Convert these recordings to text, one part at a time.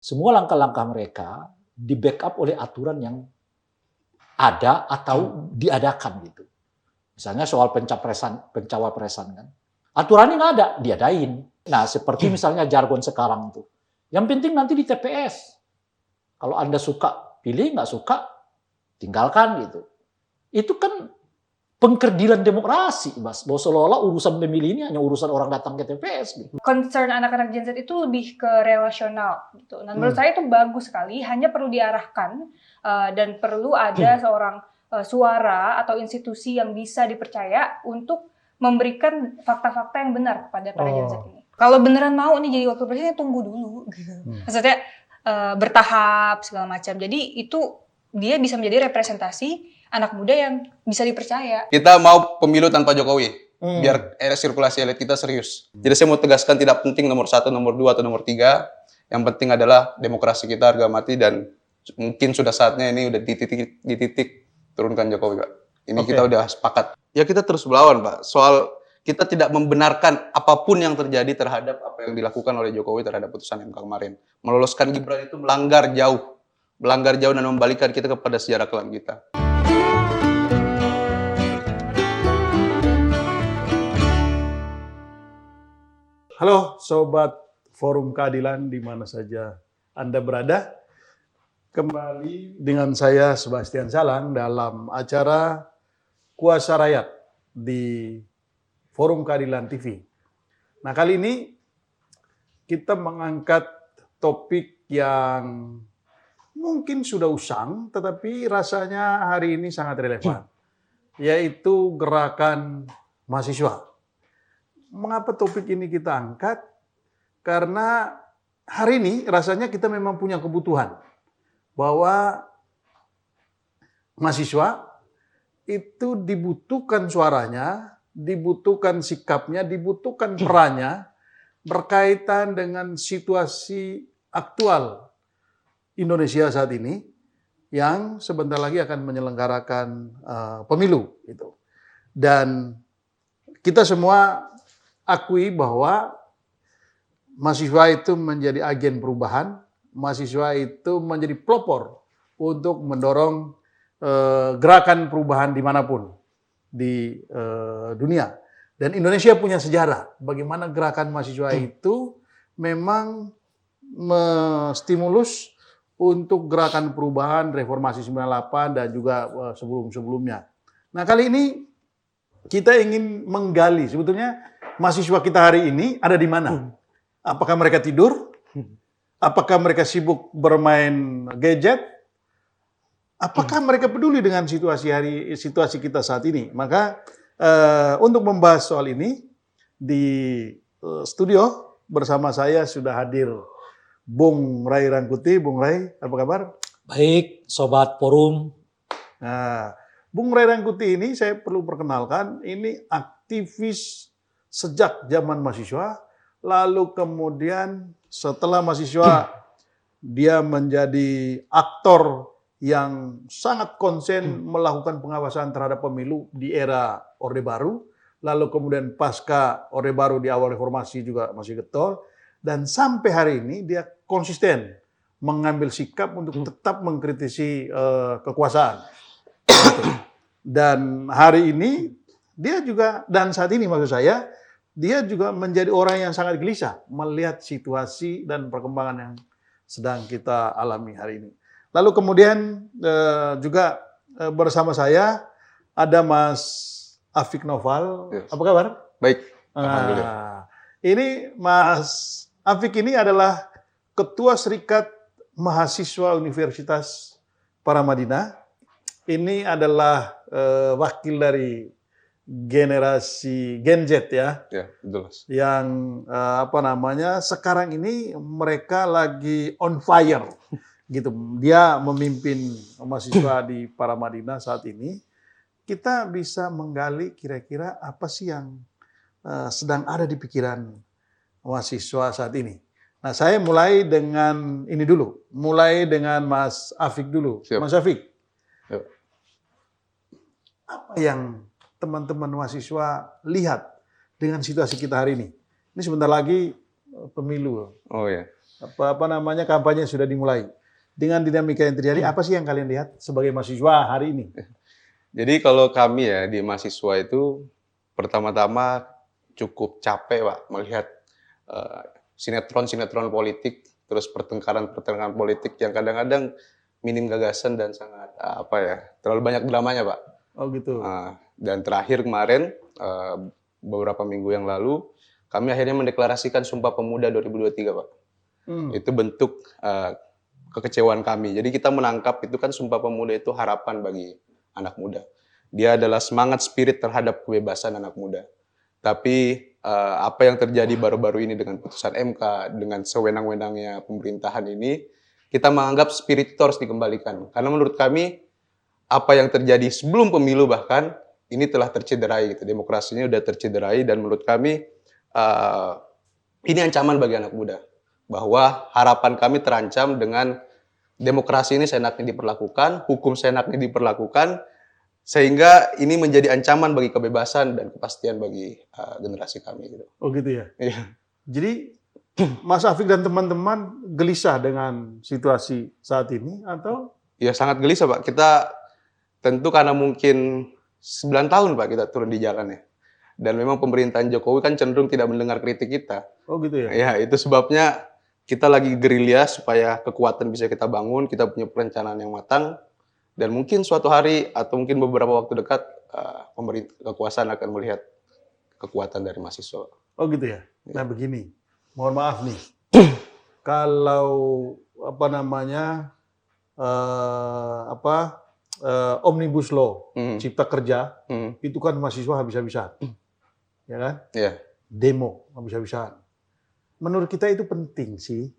Semua langkah-langkah mereka di-backup oleh aturan yang ada atau diadakan gitu. Misalnya soal pencawapresan kan. Aturannya nggak ada, diadain. Nah, seperti misalnya jargon sekarang tuh. Yang penting nanti di TPS. Kalau Anda suka pilih, nggak suka tinggalkan gitu. Itu kan pengkerdilan demokrasi, Mas. Bahwa seolah-olah urusan pemilih ini hanya urusan orang datang ke TPS. Gitu. Concern anak-anak Gen Z itu lebih ke relasional. Gitu. Nah, menurut saya itu bagus sekali, hanya perlu diarahkan dan perlu ada seorang suara atau institusi yang bisa dipercaya untuk memberikan fakta-fakta yang benar kepada para Gen Z ini. Kalau beneran mau nih jadi wakil presiden, tunggu dulu. Maksudnya bertahap segala macam. Jadi itu dia bisa menjadi representasi anak muda yang bisa dipercaya. Kita mau pemilu tanpa Jokowi, biar sirkulasi elit kita serius. Jadi saya mau tegaskan tidak penting nomor 1, nomor 2, atau nomor 3. Yang penting adalah demokrasi kita harga mati dan mungkin sudah saatnya ini udah di titik turunkan Jokowi, Pak. Ini kita udah sepakat. Ya kita terus melawan, Pak. Soal kita tidak membenarkan apapun yang terjadi terhadap apa yang dilakukan oleh Jokowi terhadap putusan MK kemarin. Meloloskan Gibran itu melanggar jauh dan membalikan kita kepada sejarah kelam kita. Halo Sobat Forum Keadilan di mana saja Anda berada. Kembali dengan saya Sebastian Salang dalam acara Kuasa Rakyat di Forum Keadilan TV. Nah, kali ini kita mengangkat topik yang mungkin sudah usang tetapi rasanya hari ini sangat relevan, yaitu gerakan mahasiswa. Mengapa topik ini kita angkat? Karena hari ini rasanya kita memang punya kebutuhan bahwa mahasiswa itu dibutuhkan suaranya, dibutuhkan sikapnya, dibutuhkan perannya berkaitan dengan situasi aktual Indonesia saat ini yang sebentar lagi akan menyelenggarakan pemilu itu. Dan kita semua akui bahwa mahasiswa itu menjadi agen perubahan, mahasiswa itu menjadi pelopor untuk mendorong gerakan perubahan dimanapun di dunia. Dan Indonesia punya sejarah bagaimana gerakan mahasiswa itu memang menstimulus untuk gerakan perubahan reformasi 98 dan juga sebelum-sebelumnya. Nah, kali ini kita ingin menggali sebetulnya mahasiswa kita hari ini ada di mana? Apakah mereka tidur? Apakah mereka sibuk bermain gadget? Apakah mereka peduli dengan situasi kita saat ini? Maka untuk membahas soal ini di studio bersama saya sudah hadir Bung Ray Rangkuti. Bung Ray, apa kabar? Baik, Sobat Forum. Nah, Bung Ray Rangkuti ini saya perlu perkenalkan, ini aktivis sejak zaman mahasiswa, lalu kemudian setelah mahasiswa dia menjadi aktor yang sangat konsen melakukan pengawasan terhadap pemilu di era Orde Baru, lalu kemudian pasca Orde Baru di awal reformasi juga masih getol, dan sampai hari ini dia konsisten mengambil sikap untuk tetap mengkritisi kekuasaan. Dan hari ini dia juga, dan saat ini maksud saya, dia juga menjadi orang yang sangat gelisah melihat situasi dan perkembangan yang sedang kita alami hari ini. Lalu kemudian juga bersama saya ada Mas Afik Noval. Yes. Apa kabar? Baik, alhamdulillah. Ini Mas Afik ini adalah Ketua Serikat Mahasiswa Universitas Paramadina. Ini adalah wakil dari generasi Gen Z ya. Ya, betul. Yang sekarang ini mereka lagi on fire gitu. Dia memimpin mahasiswa di Paramadina saat ini. Kita bisa menggali kira-kira apa sih yang sedang ada di pikiran mahasiswa saat ini. Nah, saya mulai dengan ini dulu. Mulai dengan Mas Afik dulu. Siap. Mas Afik. Yuk. Apa yang teman-teman mahasiswa lihat dengan situasi kita hari ini? Ini sebentar lagi pemilu. Oh ya. apa namanya kampanye sudah dimulai. Dengan dinamika yang terjadi, apa sih yang kalian lihat sebagai mahasiswa hari ini? Jadi kalau kami ya di mahasiswa itu pertama-tama cukup capek Pak melihat sinetron-sinetron politik, terus pertengkaran-pertengkaran politik yang kadang-kadang minim gagasan dan sangat terlalu banyak dramanya Pak. Oh gitu. Dan terakhir kemarin beberapa minggu yang lalu kami akhirnya mendeklarasikan Sumpah Pemuda 2023 Pak. Itu bentuk kekecewaan kami. Jadi kita menangkap itu kan Sumpah Pemuda itu harapan bagi anak muda. Dia adalah semangat spirit terhadap kebebasan anak muda. Tapi apa yang terjadi baru-baru ini dengan putusan MK, dengan sewenang-wenangnya pemerintahan ini, kita menganggap spirit itu harus dikembalikan. Karena menurut kami, apa yang terjadi sebelum pemilu bahkan, ini telah tercederai. Gitu. Demokrasinya sudah tercederai dan menurut kami, ini ancaman bagi anak muda. Bahwa harapan kami terancam dengan demokrasi ini seenaknya diperlakukan, hukum seenaknya diperlakukan, sehingga ini menjadi ancaman bagi kebebasan dan kepastian bagi generasi kami. Gitu. Oh gitu ya? Iya. Jadi Mas Afik dan teman-teman gelisah dengan situasi saat ini atau? Ya sangat gelisah Pak. Kita tentu karena mungkin 9 tahun Pak kita turun di jalan ya. Dan memang pemerintahan Jokowi kan cenderung tidak mendengar kritik kita. Oh gitu ya? Ya itu sebabnya kita lagi gerilya supaya kekuatan bisa kita bangun, kita punya perencanaan yang matang, dan mungkin suatu hari atau mungkin beberapa waktu dekat pemerintah kekuasaan akan melihat kekuatan dari mahasiswa. Oh gitu ya? Nah begini, mohon maaf nih, kalau Omnibus Law, Cipta Kerja, itu kan mahasiswa habis-habisan, ya kan? Iya. Demo habis-habisan. Menurut kita itu penting sih.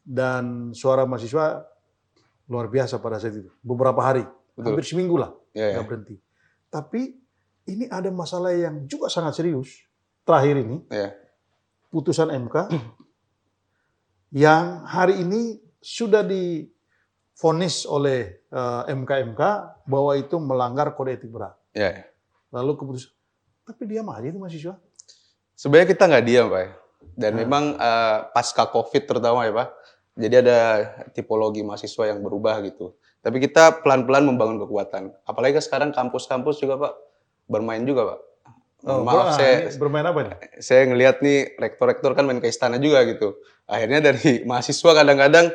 Dan suara mahasiswa luar biasa pada saat itu. Beberapa hari, Betul. hampir seminggu lah, Iya, nggak berhenti. Tapi ini ada masalah yang juga sangat serius. Terakhir ini, Iya. putusan MK yang hari ini sudah divonis oleh MK bahwa itu melanggar kode etik berat. Iya. Lalu keputusan, tapi diam aja itu mahasiswa. Sebenarnya kita nggak diam Pak ya. Dan memang pasca COVID terutama ya Pak, jadi ada tipologi mahasiswa yang berubah gitu. Tapi kita pelan-pelan membangun kekuatan. Apalagi sekarang kampus-kampus juga Pak, bermain juga Pak. Maaf, bermain apa nih? saya ngelihat nih rektor-rektor kan main ke istana juga gitu. Akhirnya dari mahasiswa kadang-kadang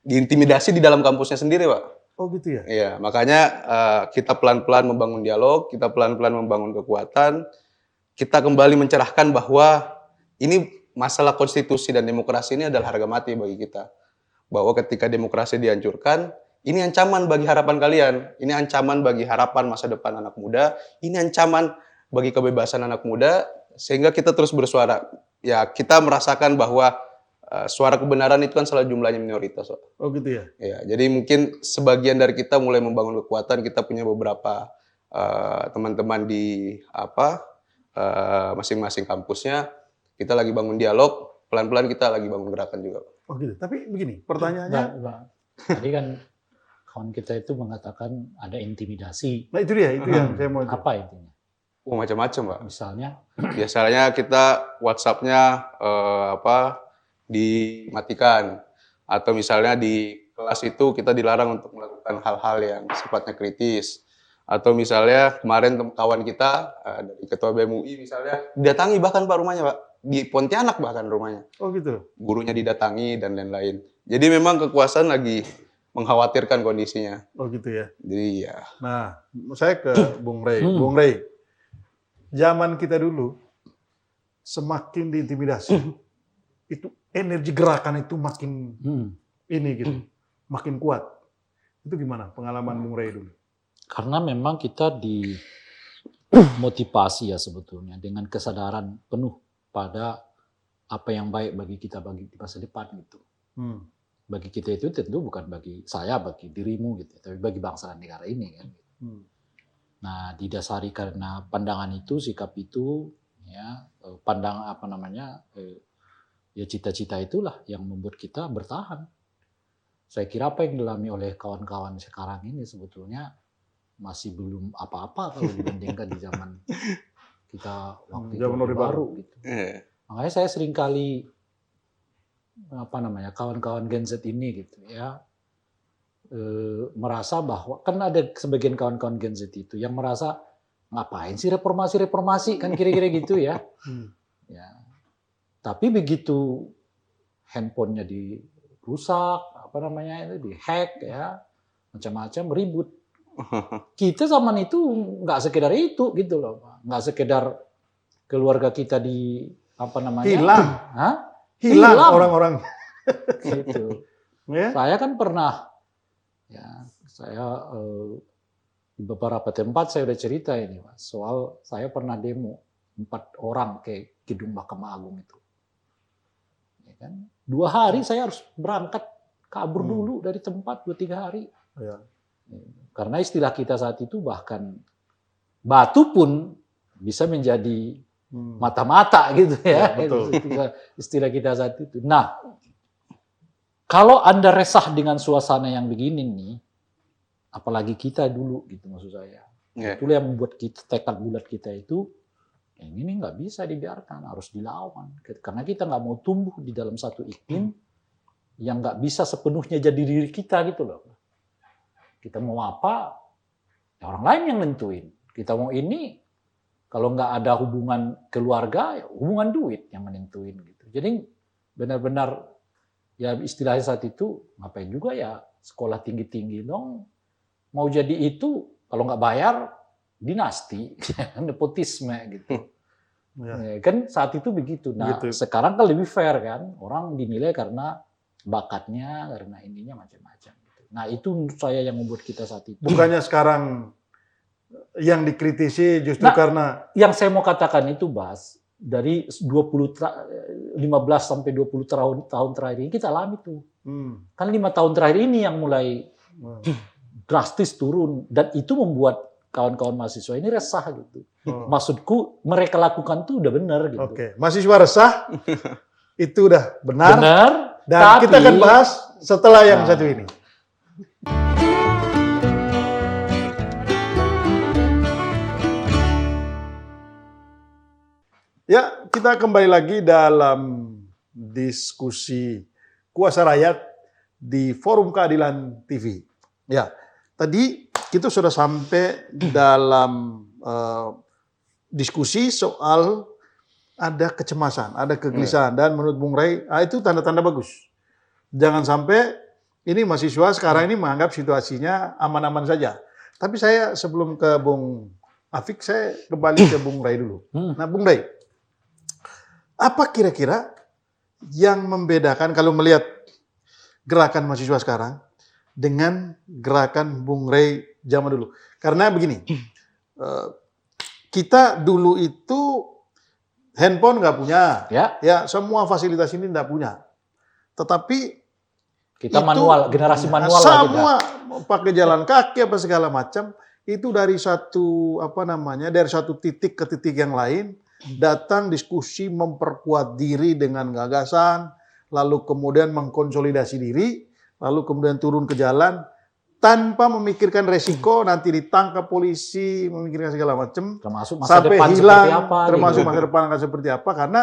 diintimidasi di dalam kampusnya sendiri Pak. Oh gitu ya? Iya, makanya kita pelan-pelan membangun dialog, kita pelan-pelan membangun kekuatan, kita kembali mencerahkan bahwa ini masalah konstitusi dan demokrasi ini adalah harga mati bagi kita. Bahwa ketika demokrasi dihancurkan, ini ancaman bagi harapan kalian, ini ancaman bagi harapan masa depan anak muda, ini ancaman bagi kebebasan anak muda, sehingga kita terus bersuara. Ya, kita merasakan bahwa suara kebenaran itu kan selalu jumlahnya minoritas. Oh gitu ya? Ya, jadi mungkin sebagian dari kita mulai membangun kekuatan. Kita punya beberapa teman-teman di masing-masing kampusnya. Kita lagi bangun dialog, pelan-pelan kita lagi bangun gerakan juga. Oh gitu. Tapi begini, pertanyaannya. Tadi kan kawan kita itu mengatakan ada intimidasi. Nah itu dia, itu yang saya mau. Apa intinya? Oh macam-macam Pak. Misalnya? Biasanya kita WhatsApp-nya dimatikan. Atau misalnya di kelas itu kita dilarang untuk melakukan hal-hal yang sifatnya kritis. Atau misalnya kemarin kawan kita dari Ketua BMUI misalnya didatangi bahkan Pak rumahnya Pak. Di Pontianak bahkan rumahnya. Oh gitu. Gurunya didatangi dan lain-lain. Jadi memang kekuasaan lagi mengkhawatirkan kondisinya. Oh gitu ya. Jadi ya. Nah, saya ke Bung Rey. Bung Rey, zaman kita dulu semakin diintimidasi, itu energi gerakan itu makin ini gitu, makin kuat. Itu gimana pengalaman Bung Rey dulu? Karena memang kita dimotivasi ya sebetulnya dengan kesadaran penuh pada apa yang baik bagi kita bagi di masa depan gitu. Bagi kita itu tentu bukan bagi saya, bagi dirimu gitu, tapi bagi bangsa dan negara ini kan. Nah, didasari karena pandangan itu, sikap itu, ya ya cita-cita itulah yang membuat kita bertahan. Saya kira apa yang dialami oleh kawan-kawan sekarang ini sebetulnya masih belum apa-apa kalau dibandingkan di zaman kita waktu Zaman itu Orde Baru gitu. Makanya saya sering kali kawan-kawan Gen Z ini gitu ya, merasa bahwa kan ada sebagian kawan-kawan Gen Z itu yang merasa ngapain sih reformasi kan kira-kira gitu ya. Ya. Tapi begitu handphonenya dirusak, dihack ya, macam-macam ribut. Kita zaman itu nggak sekedar itu gitu loh, Pak. Nggak sekedar keluarga kita Hilang. Hah? Hilang orang-orang. Gitu. Ya? Saya kan pernah, ya saya di beberapa tempat saya udah cerita ini, Mas, soal saya pernah demo 4 orang ke gedung Mahkamah Agung itu. Ya kan? 2 hari saya harus berangkat kabur dulu dari tempat 2-3 hari. Ya. Karena istilah kita saat itu bahkan batu pun bisa menjadi mata-mata gitu ya. Ya, betul. Istilah kita saat itu. Nah, kalau Anda resah dengan suasana yang begini nih, apalagi kita dulu gitu maksud saya. Yeah. Itulah yang membuat kita tekad bulat kita itu, ini nggak bisa dibiarkan, harus dilawan. Karena kita nggak mau tumbuh di dalam satu iklim yang nggak bisa sepenuhnya jadi diri kita gitu loh. Kita mau apa, ya orang lain yang nentuin. Kita mau ini, kalau nggak ada hubungan keluarga, ya hubungan duit yang menentuin gitu. Jadi benar-benar ya istilahnya saat itu ngapain juga ya sekolah tinggi-tinggi dong. Mau jadi itu kalau nggak bayar dinasti, nepotisme gitu. Ya. Kan saat itu begitu. Nah Begitu. sekarang kan lebih fair kan, orang dinilai karena bakatnya, karena ininya macam-macam. Gitu. Nah itu menurut saya yang membuat kita saat itu. Bukannya sekarang yang dikritisi justru karena yang saya mau katakan itu, Bas, dari 15 sampai 20 tahun terakhir ini kita alami tuh. Kan 5 tahun terakhir ini yang mulai drastis turun, dan itu membuat kawan-kawan mahasiswa ini resah gitu. Maksudku mereka lakukan tuh udah benar gitu. Oke, mahasiswa resah itu udah benar. Dan tapi kita akan bahas setelah yang satu ini. Ya, kita kembali lagi dalam diskusi Kuasa Rakyat di Forum Keadilan TV. Ya, tadi kita sudah sampai dalam diskusi soal ada kecemasan, ada kegelisahan, dan menurut Bung Ray, itu tanda-tanda bagus. Jangan sampai ini mahasiswa sekarang ini menganggap situasinya aman-aman saja. Tapi saya sebelum ke Bung Afik, saya kembali ke Bung Ray dulu. Nah, Bung Ray, apa kira-kira yang membedakan kalau melihat gerakan mahasiswa sekarang dengan gerakan Bung Ray zaman dulu? Karena begini, kita dulu itu handphone nggak punya, ya semua fasilitas ini nggak punya. Tetapi kita itu, manual, generasi manual semua pakai jalan kaki apa segala macam, itu dari satu dari satu titik ke titik yang lain, datang diskusi memperkuat diri dengan gagasan, lalu kemudian mengkonsolidasi diri, lalu kemudian turun ke jalan tanpa memikirkan resiko nanti ditangkap polisi, memikirkan segala macam, termasuk masa sampai depan hilang, seperti apa, termasuk gitu. masa depan akan seperti apa, karena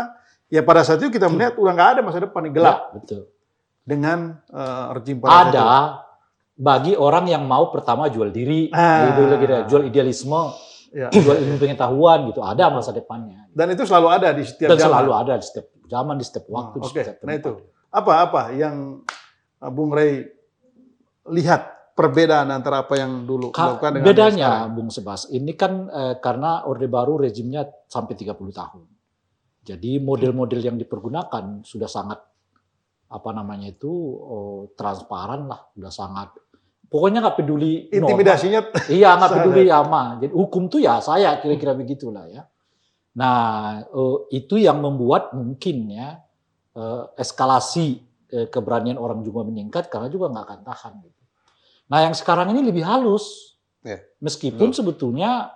ya pada saat itu kita melihat udah nggak ada masa depan yang gelap. Ya, betul. Dengan rejim pada saat itu. Ada bagi orang yang mau pertama jual diri, jual idealisme, jual ilmu pengetahuan gitu, ada masa depannya. Dan itu selalu ada di setiap Dan zaman. selalu ada di setiap zaman, di setiap waktu, di Oke, setiap tempat. nah itu apa yang Bung Ray lihat perbedaan antara apa yang dulu dilakukan dengan bedanya, sekarang? Bung Sebas, ini kan karena Orde Baru rezimnya sampai 30 tahun. Jadi model-model yang dipergunakan sudah sangat transparan lah, sudah sangat. Pokoknya nggak peduli Intimidasinya. Iya, nggak peduli ama. Jadi hukum tuh ya saya kira-kira begitulah ya. Nah, itu yang membuat mungkin ya eskalasi keberanian orang juga meningkat karena juga nggak akan tahan gitu. Nah, yang sekarang ini lebih halus. Meskipun sebetulnya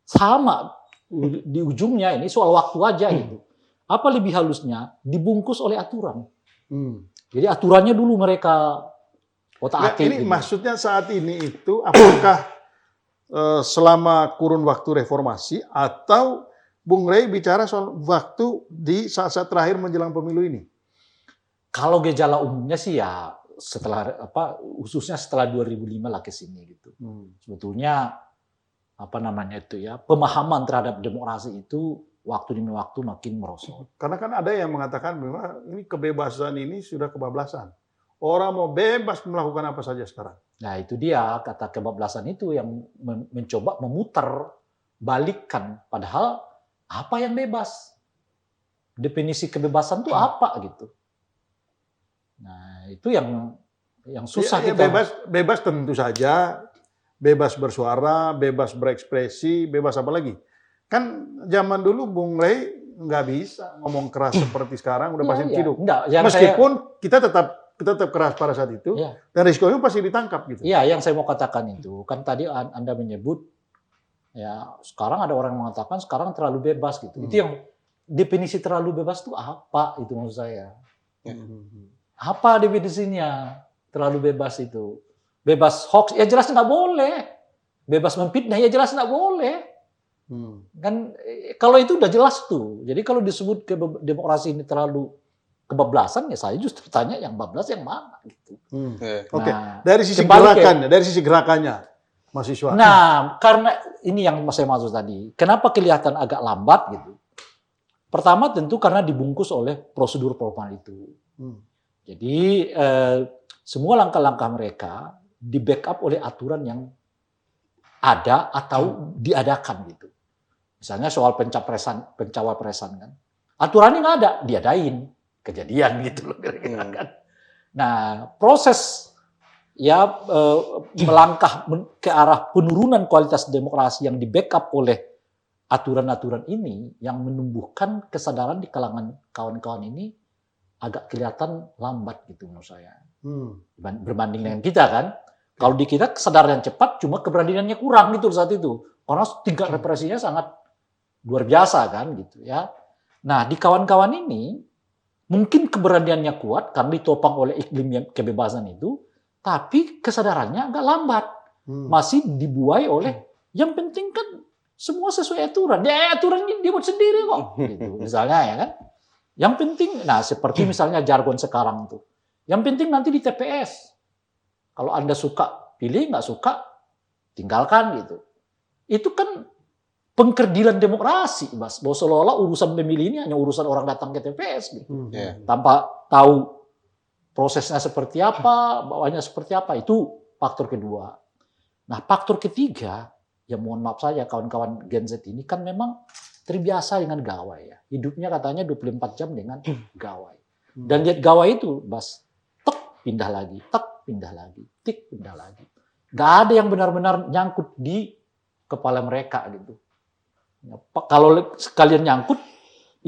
sama di ujungnya ini soal waktu aja gitu. Apa lebih halusnya? Dibungkus oleh aturan. Jadi aturannya dulu mereka otak-atik. Ini gitu. maksudnya saat ini itu apakah selama kurun waktu reformasi atau Bung Ray bicara soal waktu di saat-saat terakhir menjelang pemilu ini? Kalau gejala umumnya sih ya setelah khususnya setelah 2005 lah ke sini gitu. Sebetulnya apa namanya itu ya, pemahaman terhadap demokrasi itu waktu demi waktu makin merosot. Karena kan ada yang mengatakan bahwa ini kebebasan ini sudah kebablasan. Orang mau bebas melakukan apa saja sekarang. Nah itu dia kata kebablasan itu yang mencoba memutar balikkan. Padahal apa yang bebas? Definisi kebebasan itu apa gitu? Nah itu yang susah Ya, kita. bebas tentu saja. Bebas bersuara, bebas berekspresi, bebas apa lagi? Kan zaman dulu Bung Rey nggak bisa ngomong keras seperti sekarang, udah pasti ciduk. Meskipun kita tetap keras pada saat itu, dan risikonya pasti ditangkap gitu. Iya, yang saya mau katakan itu kan tadi Anda menyebut ya sekarang ada orang yang mengatakan sekarang terlalu bebas gitu. Itu yang definisi terlalu bebas itu apa itu maksud saya? Apa definisinya terlalu bebas itu? Bebas hoax ya jelas nggak boleh. Bebas memfitnah ya jelas nggak boleh. Kan kalau itu udah jelas tuh. Jadi kalau disebut demokrasi ini terlalu kebablasan ya saya justru tanya yang bablas yang mana gitu. Oke. Nah, Dari sisi gerakannya, mahasiswa. Nah, karena ini yang saya maksud tadi. Kenapa kelihatan agak lambat gitu? Pertama tentu karena dibungkus oleh prosedur formal itu. Jadi semua langkah-langkah mereka di-backup oleh aturan yang ada atau diadakan gitu. Misalnya soal pencawapresan kan. Aturannya nggak ada, diadain. Kejadian gitu loh kira-kira kan. Nah, proses ya melangkah ke arah penurunan kualitas demokrasi yang di-backup oleh aturan-aturan ini yang menumbuhkan kesadaran di kalangan kawan-kawan ini agak kelihatan lambat gitu menurut saya. Berbanding dengan kita kan. Kalau di kita kesadaran cepat, cuma keberaniannya kurang gitu saat itu. Karena tingkat represinya sangat luar biasa kan gitu ya. Nah di kawan-kawan ini mungkin keberaniannya kuat karena ditopang oleh iklim kebebasan itu, tapi kesadarannya agak lambat. Masih dibuai oleh yang penting kan semua sesuai aturan. Ya aturannya dia buat sendiri kok. Gitu, misalnya ya kan. Yang penting, nah seperti misalnya jargon sekarang tuh. Yang penting nanti di TPS. Kalau Anda suka pilih, nggak suka tinggalkan gitu. Itu kan pengkerdilan demokrasi, Mas. Bahwa seolah-olah urusan pemilih ini hanya urusan orang datang ke TPS gitu. Tanpa tahu prosesnya seperti apa, bawahnya seperti apa. Itu faktor kedua. Nah, faktor ketiga, ya mohon maaf saja kawan-kawan Gen Z ini kan memang terbiasa dengan gawai ya. Hidupnya katanya 24 jam dengan gawai. Dan lihat gawai itu, Bas, tek pindah lagi, tek pindah lagi, tik pindah lagi. Gak ada yang benar-benar nyangkut di kepala mereka gitu. Kalau sekalian nyangkut,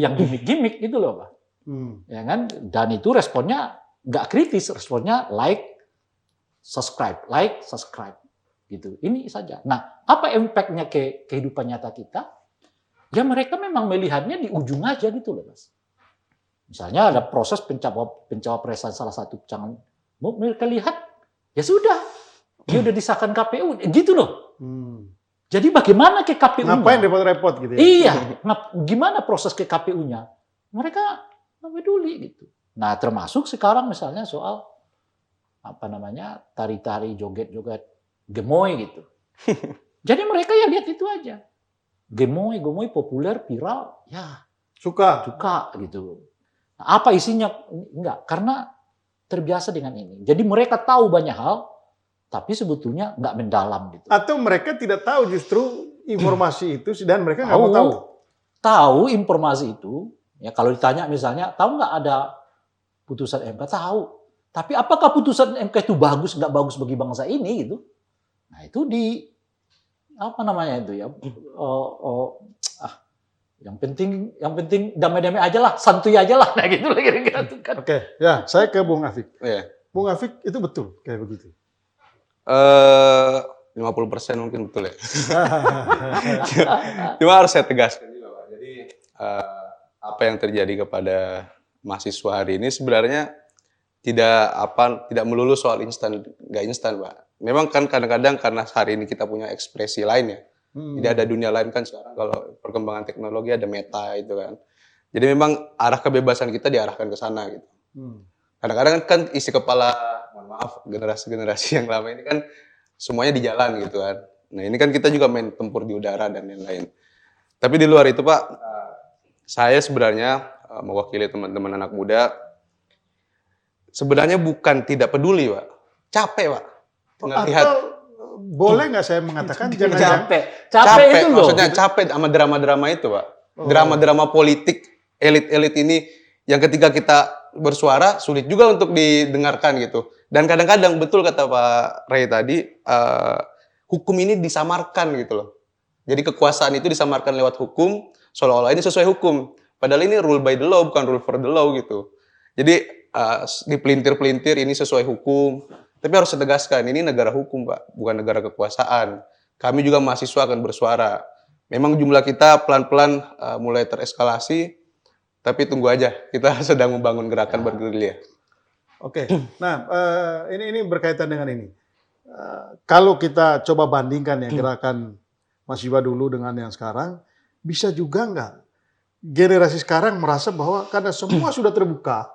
yang gimmick-gimmick gitu loh, Pak. Ya kan? Dan itu responnya nggak kritis, responnya like, subscribe gitu. Ini saja. Nah, apa impact-nya ke kehidupan nyata kita? Ya mereka memang melihatnya di ujung aja gitu loh, Mas. Misalnya ada proses pencawapresan salah satu calon, mereka lihat ya sudah, dia udah disahkan KPU, gitu loh. Jadi bagaimana ke KPU-nya? Ngapain repot-repot gitu ya? Iya, gimana proses ke KPU-nya? Mereka nggak peduli gitu. Nah, termasuk sekarang misalnya soal apa namanya tari-tari, joget-joget, gemoy gitu. Jadi mereka ya lihat itu aja. Gemoy populer, viral, ya suka gitu. Nah, apa isinya? Enggak, karena terbiasa dengan ini. Jadi mereka tahu banyak hal, tapi sebetulnya nggak mendalam gitu. Atau mereka tidak tahu justru informasi itu dan mereka nggak mau tahu. Tahu informasi itu, ya kalau ditanya misalnya, tahu nggak ada putusan MK? Tahu. Tapi apakah putusan MK itu bagus nggak bagus bagi bangsa ini gitu? Nah itu di apa namanya itu ya? Yang penting damai-damai aja lah, santuy aja lah, nah gitu lah kira-kira tuh kan. Oke, ya saya ke Bung Afik. Bung Afik itu betul kayak begitu. 50% mungkin betul ya. Cuma harus saya tegaskan juga, Pak. Jadi apa yang terjadi kepada mahasiswa hari ini sebenarnya tidak melulu soal nggak instan, Pak. Memang kan kadang-kadang karena hari ini kita punya ekspresi lain ya. Tidak ada dunia lain kan sekarang kalau perkembangan teknologi ada meta itu kan. Jadi memang arah kebebasan kita diarahkan ke sana gitu. Kadang-kadang kan isi kepala, mohon maaf, generasi-generasi yang lama ini kan semuanya di jalan gitu kan. Nah ini kan kita juga main tempur di udara dan lain-lain. Tapi di luar itu Pak, saya sebenarnya mewakili teman-teman anak muda, sebenarnya bukan tidak peduli Pak, capek Pak. Ngelihat Atau boleh nggak saya mengatakan jangan-jangan Capek itu loh. maksudnya capek sama drama-drama itu Pak. Drama-drama politik elit-elit ini yang ketika kita bersuara sulit juga untuk didengarkan gitu. Dan kadang-kadang betul kata Pak Ray tadi, hukum ini disamarkan gitu loh. Jadi kekuasaan itu disamarkan lewat hukum, seolah-olah ini sesuai hukum. Padahal ini rule by the law, bukan rule for the law gitu. Jadi dipelintir-pelintir ini sesuai hukum. Tapi harus saya tegaskan, ini negara hukum Pak, bukan negara kekuasaan. Kami juga mahasiswa akan bersuara. Memang jumlah kita pelan-pelan mulai tereskalasi, tapi tunggu aja, kita sedang membangun gerakan bergerilya. Oke. Nah, ini berkaitan dengan ini. Kalau kita coba bandingkan ya gerakan mahasiswa dulu dengan yang sekarang, bisa juga nggak generasi sekarang merasa bahwa karena semua sudah terbuka,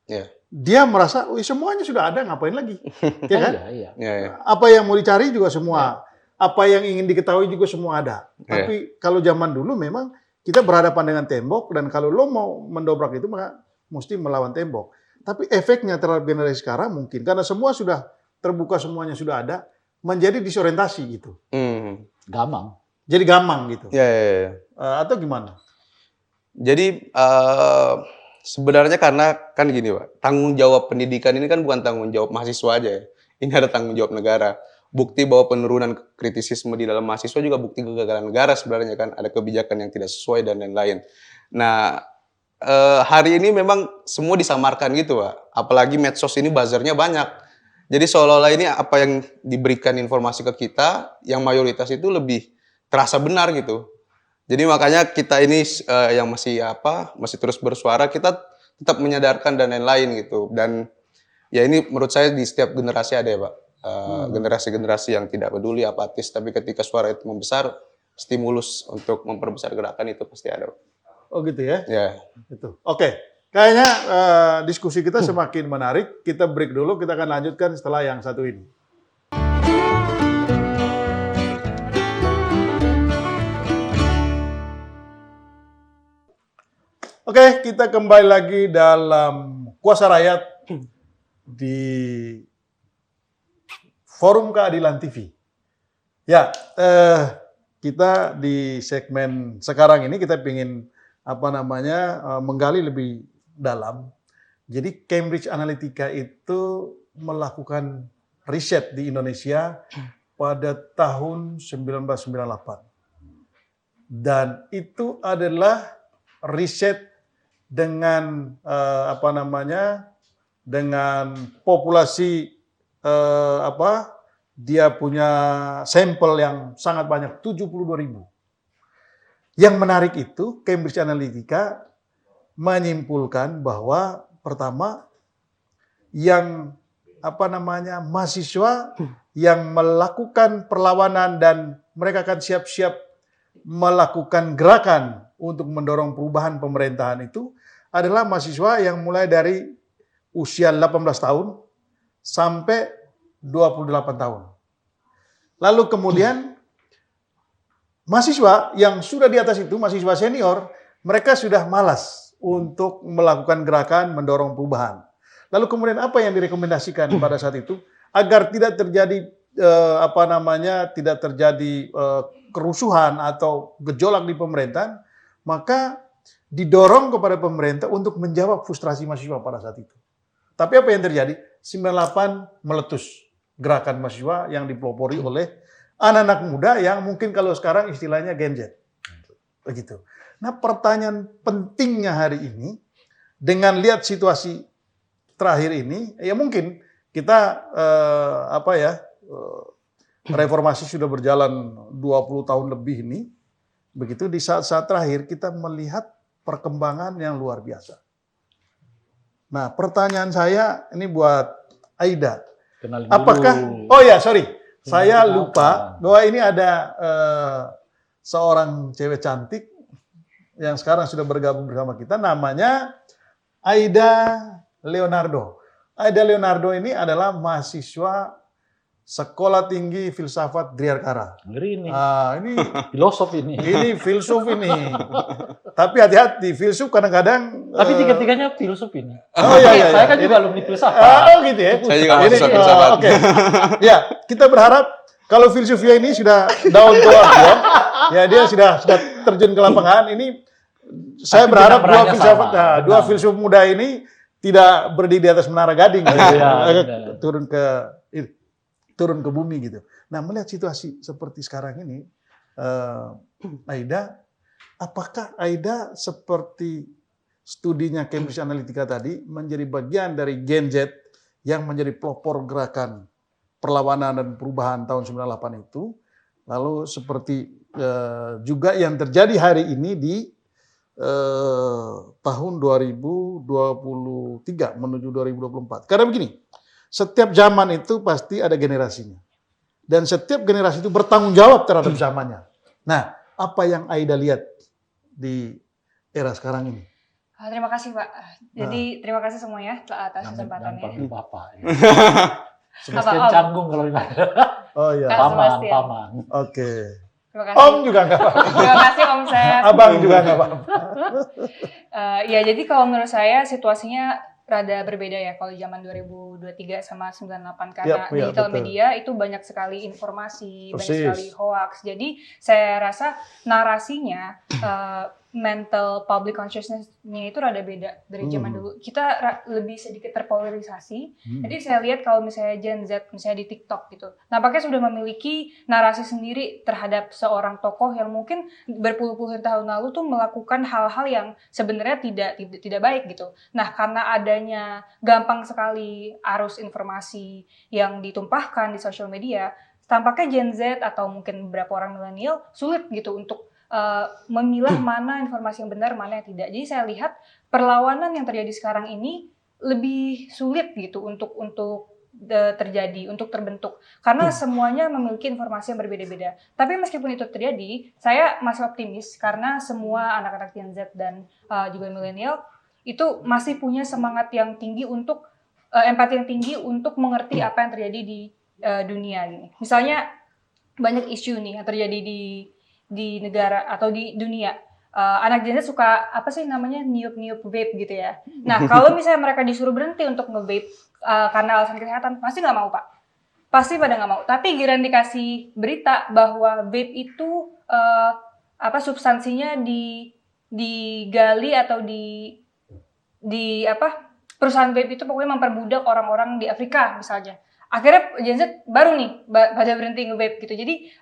Ya. dia merasa, semuanya sudah ada, ngapain lagi? Ya kan? Iya. Ya. Apa yang mau dicari juga semua, apa yang ingin diketahui juga semua ada. Tapi kalau zaman dulu memang kita berhadapan dengan tembok, dan kalau lo mau mendobrak itu maka mesti melawan tembok. Tapi efeknya terhadap generasi sekarang mungkin karena semua sudah terbuka, semuanya sudah ada, menjadi disorientasi gitu. Gamang. Jadi gampang gitu. Ya. Atau gimana? Jadi sebenarnya karena kan gini Pak, tanggung jawab pendidikan ini kan bukan tanggung jawab mahasiswa aja ya. Ini ada tanggung jawab negara. Bukti bahwa penurunan kritisisme di dalam mahasiswa juga bukti kegagalan negara sebenarnya kan. Ada kebijakan yang tidak sesuai dan lain-lain. Nah, hari ini memang semua disamarkan gitu Pak. Apalagi medsos ini buzzernya banyak. Jadi seolah-olah ini apa yang diberikan informasi ke kita, yang mayoritas itu lebih terasa benar gitu. Jadi makanya kita ini yang masih terus bersuara, kita tetap menyadarkan dan lain-lain gitu. Dan ya ini menurut saya di setiap generasi ada ya Pak. Generasi-generasi yang tidak peduli, apatis, tapi ketika suara itu membesar, stimulus untuk memperbesar gerakan itu pasti ada. Oh gitu ya? Ya. Itu. Oke. Kayaknya diskusi kita semakin menarik. Kita break dulu, kita akan lanjutkan setelah yang satu ini. Oke, kita kembali lagi dalam Kuasa Rakyat di Forum Keadilan TV. Ya, kita di segmen sekarang ini kita ingin menggali lebih dalam. Jadi Cambridge Analytica itu melakukan riset di Indonesia pada tahun 1998. Dan itu adalah riset dengan dengan populasi dia punya sampel yang sangat banyak, 72.000. Yang menarik itu Cambridge Analytica menyimpulkan bahwa pertama yang mahasiswa yang melakukan perlawanan dan mereka akan siap-siap melakukan gerakan untuk mendorong perubahan pemerintahan itu adalah mahasiswa yang mulai dari usia 18 tahun sampai 28 tahun. Lalu kemudian mahasiswa yang sudah di atas itu, mahasiswa senior, mereka sudah malas untuk melakukan gerakan mendorong perubahan. Lalu kemudian apa yang direkomendasikan pada saat itu agar tidak terjadi tidak terjadi kerusuhan atau gejolak di pemerintahan, maka didorong kepada pemerintah untuk menjawab frustrasi mahasiswa pada saat itu. Tapi apa yang terjadi? 98 meletus gerakan mahasiswa yang dipelopori oleh anak-anak muda yang mungkin kalau sekarang istilahnya Gen Z. Begitu. Nah, pertanyaan pentingnya hari ini dengan lihat situasi terakhir ini, ya mungkin kita reformasi sudah berjalan 20 tahun lebih ini. Begitu di saat-saat terakhir kita melihat perkembangan yang luar biasa. Nah, pertanyaan saya ini buat Aida. Kenalin Apakah dulu. Oh ya, sorry. Saya Kenalin lupa apa? bahwa ini ada seorang cewek cantik yang sekarang sudah bergabung bersama kita, namanya Aida Leonardo. Aida Leonardo ini adalah mahasiswa Sekolah Tinggi Filsafat Driarkara. Ngeri ini. Ini Filosof ini. filsuf ini. Tapi hati-hati, filsuf kadang-kadang. Tapi tiga-tiganya filosof ini. Oh iya. Saya kan juga alumni filsafat. Oh gitu ya. Saya juga mahasiswa filsafat. Oke. Ya, kita berharap kalau filsufia ini sudah down to earth ya dia sudah terjun ke lapangan. Ini saya Tapi berharap jenang beranya sama. dua filsuf muda ini tidak berdiri di atas menara gading, Iya. turun ke bumi gitu. Nah, melihat situasi seperti sekarang ini, Aida, apakah Aida seperti studinya Cambridge Analytica tadi menjadi bagian dari Gen Z yang menjadi pelopor gerakan perlawanan dan perubahan tahun 98 itu, lalu seperti juga yang terjadi hari ini di tahun 2023 menuju 2024. Karena begini, setiap zaman itu pasti ada generasinya. Dan setiap generasi itu bertanggung jawab terhadap zamannya. Nah, apa yang Aida lihat di era sekarang ini? Terima kasih Pak. Jadi terima kasih semuanya atas kesempatannya. Bapak. Apa, Sebastian Om? canggung kalau ini. Oh iya. Kak Sebastian. Paman. Oke. Terima kasih. Om juga nggak apa-apa. Terima kasih Om Sep. Abang juga nggak apa-apa. Ya jadi kalau menurut saya situasinya rada berbeda ya kalau zaman 2023 sama 98 karena Iya, digital betul. media itu banyak sekali informasi, banyak Persis. sekali hoax. Jadi saya rasa narasinya mental public consciousness-nya itu rada beda dari zaman dulu. Kita lebih sedikit terpolarisasi. Jadi saya lihat kalau misalnya Gen Z misalnya di TikTok gitu, nampaknya sudah memiliki narasi sendiri terhadap seorang tokoh yang mungkin berpuluh-puluh tahun lalu tuh melakukan hal-hal yang sebenarnya tidak baik gitu. Nah, karena adanya gampang sekali arus informasi yang ditumpahkan di sosial media, tampaknya Gen Z atau mungkin beberapa orang milenial sulit gitu untuk memilah mana informasi yang benar, mana yang tidak. Jadi saya lihat perlawanan yang terjadi sekarang ini lebih sulit gitu untuk terjadi, untuk terbentuk. Karena semuanya memiliki informasi yang berbeda-beda. Tapi meskipun itu terjadi, saya masih optimis karena semua anak-anak Gen Z dan juga milenial itu masih punya semangat yang tinggi untuk empati yang tinggi untuk mengerti apa yang terjadi di dunia gini. Misalnya banyak isu nih yang terjadi di negara atau di dunia. Anak Gen Z suka apa sih namanya niup-niup vape gitu ya. Nah kalau misalnya mereka disuruh berhenti untuk nge-vape karena alasan kesehatan, pasti nggak mau Pak. Pasti pada nggak mau. Tapi giliran dikasih berita bahwa vape itu substansinya digali atau di perusahaan vape itu pokoknya memperbudak orang-orang di Afrika misalnya. Akhirnya Gen Z baru nih pada berhenti nge-vape gitu. Jadi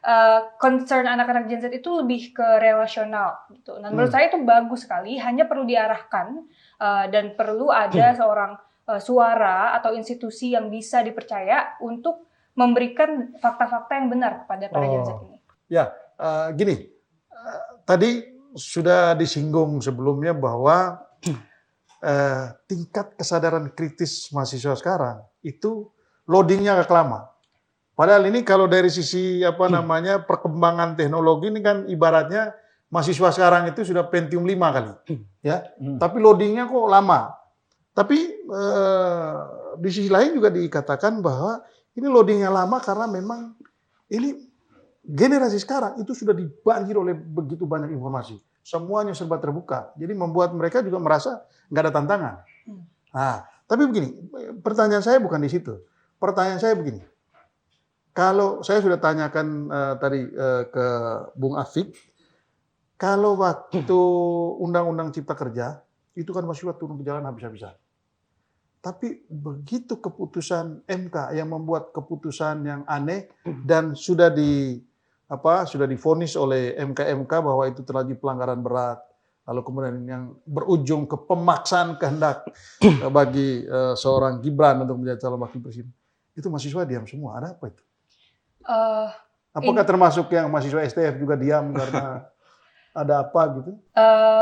concern anak-anak Gen Z itu lebih ke relasional gitu. Nah menurut saya itu bagus sekali, hanya perlu diarahkan dan perlu ada seorang suara atau institusi yang bisa dipercaya untuk memberikan fakta-fakta yang benar kepada para Gen Z ini. Ya, gini, tadi sudah disinggung sebelumnya bahwa tingkat kesadaran kritis mahasiswa sekarang itu loadingnya agak lama. Padahal ini kalau dari sisi perkembangan teknologi ini kan ibaratnya mahasiswa sekarang itu sudah Pentium 5 kali, ya. Tapi loadingnya kok lama. Tapi di sisi lain juga dikatakan bahwa ini loadingnya lama karena memang ini generasi sekarang itu sudah dibanjir oleh begitu banyak informasi. Semuanya serba terbuka. Jadi membuat mereka juga merasa nggak ada tantangan. Nah, tapi begini, pertanyaan saya bukan di situ. Pertanyaan saya begini, kalau saya sudah tanyakan tadi ke Bung Afik, kalau waktu Undang-Undang Cipta Kerja, itu kan mahasiswa turun ke jalan habis-habisan. Tapi begitu keputusan MK yang membuat keputusan yang aneh dan sudah divonis oleh MK bahwa itu terjadi pelanggaran berat, lalu kemudian yang berujung ke pemaksaan kehendak bagi seorang Gibran untuk menjadi calon wakil presiden. Itu mahasiswa diam semua. Ada apa itu? Apakah termasuk yang mahasiswa STF juga diam karena ada apa gitu?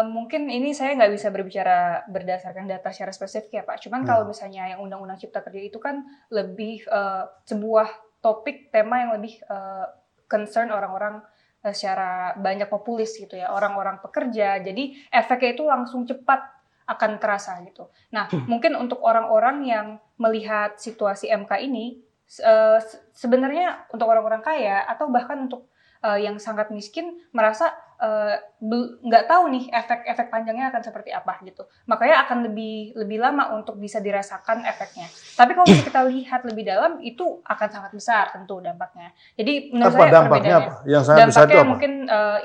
Mungkin ini saya nggak bisa berbicara berdasarkan data secara spesifik ya Pak. Cuman kalau misalnya yang Undang-Undang Cipta Kerja itu kan lebih sebuah topik, tema yang lebih concern orang-orang secara banyak populis gitu ya. Orang-orang pekerja. Jadi efeknya itu langsung cepat akan terasa gitu. Nah, mungkin untuk orang-orang yang melihat situasi MK ini sebenarnya untuk orang-orang kaya atau bahkan untuk yang sangat miskin merasa nggak tahu nih efek-efek panjangnya akan seperti apa gitu. Makanya akan lebih lama untuk bisa dirasakan efeknya. Tapi kalau kita lihat lebih dalam itu akan sangat besar tentu dampaknya. Jadi menurut saya dampaknya perbedaannya. apa? Yang sangat besar itu Dampaknya apa? mungkin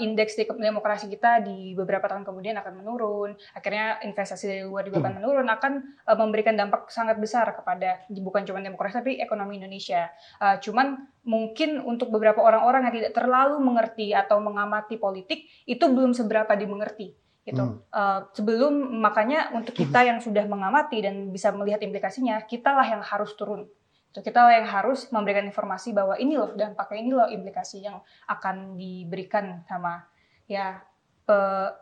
indeks demokrasi kita di beberapa tahun kemudian akan menurun. Akhirnya investasi dari luar juga akan menurun, akan memberikan dampak sangat besar kepada bukan cuma demokrasi tapi ekonomi Indonesia. Cuman mungkin untuk beberapa orang-orang yang tidak terlalu mengerti atau mengamati politik itu belum seberapa dimengerti gitu. Sebelum makanya untuk kita yang sudah mengamati dan bisa melihat implikasinya, kitalah yang harus turun. Kita yang harus memberikan informasi bahwa ini loh dampaknya, ini loh implikasi yang akan diberikan sama ya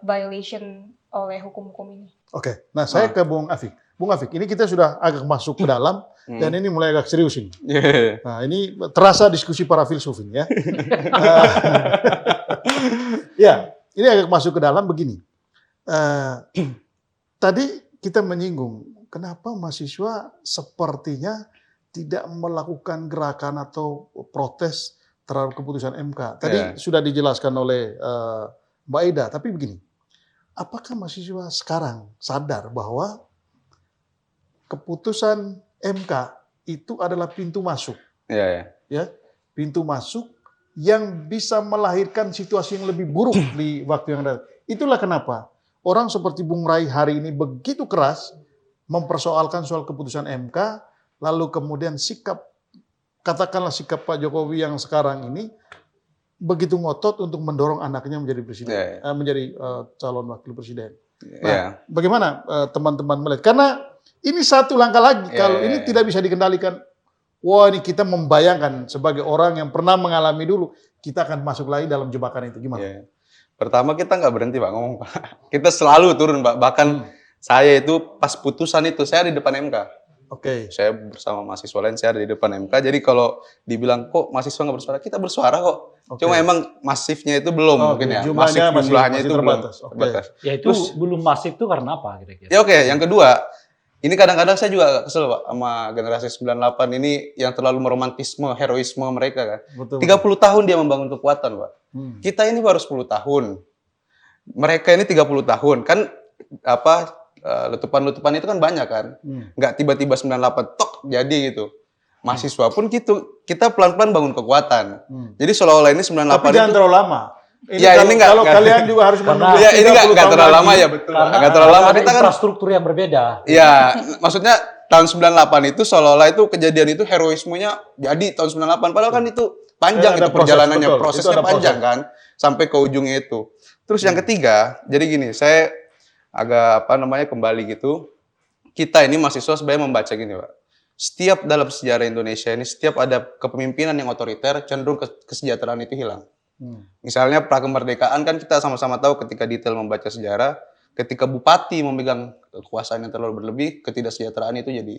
violation oleh hukum-hukum ini. Oke, nah saya ke Bung Afik. Bung Afik, ini kita sudah agak masuk ke dalam dan ini mulai agak serius ini. Nah, ini terasa diskusi para filsuf ini ya. Ya, ini agak masuk ke dalam begini. Tadi kita menyinggung kenapa mahasiswa sepertinya tidak melakukan gerakan atau protes terhadap keputusan MK. Tadi sudah dijelaskan oleh Mbak Ida, tapi begini. Apakah mahasiswa sekarang sadar bahwa keputusan MK itu adalah pintu masuk? Ya, pintu masuk yang bisa melahirkan situasi yang lebih buruk di waktu yang datang. Itulah kenapa orang seperti Bung Rai hari ini begitu keras mempersoalkan soal keputusan MK, lalu kemudian katakanlah sikap Pak Jokowi yang sekarang ini begitu ngotot untuk mendorong anaknya menjadi presiden, menjadi calon wakil presiden. Nah, bagaimana teman-teman melihat? Karena ini satu langkah lagi, kalau ini tidak bisa dikendalikan, wah ini kita membayangkan sebagai orang yang pernah mengalami dulu, kita akan masuk lagi dalam jebakan itu. Gimana? Pertama kita nggak berhenti Pak ngomong Pak. Kita selalu turun Pak. Bahkan saya itu pas putusan itu saya di depan MK. Saya bersama mahasiswa lain, saya ada di depan MK. Jadi kalau dibilang kok mahasiswa nggak bersuara, kita bersuara kok. Cuma emang masifnya itu belum mungkin ya. Jumlahnya itu terbatas. Terbatas. Ya itu belum masif itu karena apa kira-kira? Ya yang kedua, ini kadang-kadang saya juga agak kesel Pak sama generasi 98 ini yang terlalu meromantisme, heroisme mereka kan. 30 tahun dia membangun kekuatan Pak. Kita ini baru 10 tahun. Mereka ini 30 tahun. Kan letupan-letupan itu kan banyak kan. Nggak tiba-tiba 98 tok jadi gitu. Mahasiswa pun gitu. Kita pelan-pelan bangun kekuatan. Jadi seolah-olah ini 98 tapi jangan terlalu lama. Ini kalau kalian juga harus menunggu. Ya ini nggak terlalu lama ya betul. Nggak terlalu lama. Kita kan infrastruktur yang berbeda. Ya, maksudnya tahun 98 itu seolah-olah itu kejadian itu heroismenya jadi tahun 98. Padahal kan itu panjang itu perjalanannya, prosesnya panjang kan sampai ke ujungnya itu. Terus yang ketiga, jadi gini, saya agak kembali gitu. Kita ini mahasiswa sebenarnya membaca gini, Pak. Setiap dalam sejarah Indonesia ini setiap ada kepemimpinan yang otoriter cenderung kesejahteraan itu hilang. Misalnya prakemerdekaan kan kita sama-sama tahu ketika detail membaca sejarah, ketika bupati memegang kekuasaan yang terlalu berlebih, ketidaksejahteraan itu jadi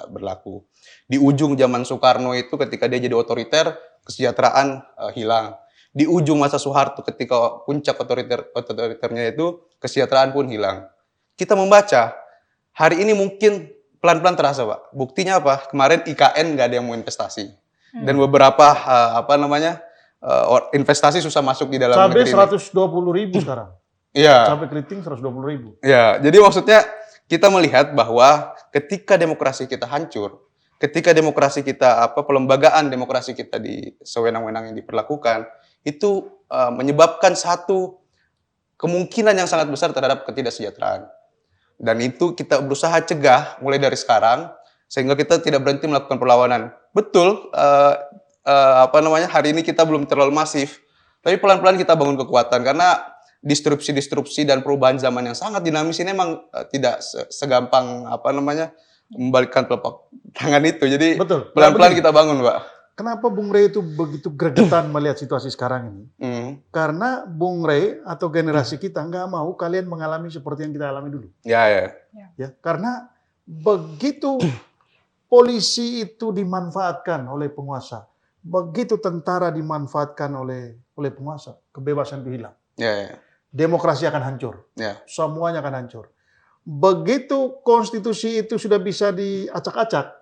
berlaku. Di ujung zaman Soekarno itu ketika dia jadi otoriter, kesejahteraan hilang. Di ujung masa Soeharto ketika puncak otoriternya itu, kesejahteraan pun hilang. Kita membaca, hari ini mungkin pelan-pelan terasa Pak. Buktinya apa? Kemarin IKN nggak ada yang mau investasi. Dan beberapa investasi susah masuk di dalam negeri. Cabai 120.000 sekarang. Iya. Cabai keriting 120.000. Ya, jadi maksudnya kita melihat bahwa ketika demokrasi kita hancur, ketika demokrasi kita pelembagaan demokrasi kita di sewenang-wenang yang diperlakukan, itu menyebabkan satu kemungkinan yang sangat besar terhadap ketidaksejahteraan. Dan itu kita berusaha cegah mulai dari sekarang sehingga kita tidak berhenti melakukan perlawanan. Betul, hari ini kita belum terlalu masif, tapi pelan-pelan kita bangun kekuatan karena disrupsi dan perubahan zaman yang sangat dinamis ini memang tidak segampang membalikkan telapak tangan itu. Jadi pelan-pelan kita bangun, Pak. Kenapa Bung Rey itu begitu gregetan melihat situasi sekarang ini? Karena Bung Rey atau generasi kita nggak mau kalian mengalami seperti yang kita alami dulu. Ya, karena begitu polisi itu dimanfaatkan oleh penguasa, begitu tentara dimanfaatkan oleh penguasa, kebebasan itu hilang. Demokrasi akan hancur. Semuanya akan hancur. begitu konstitusi itu sudah bisa diacak-acak,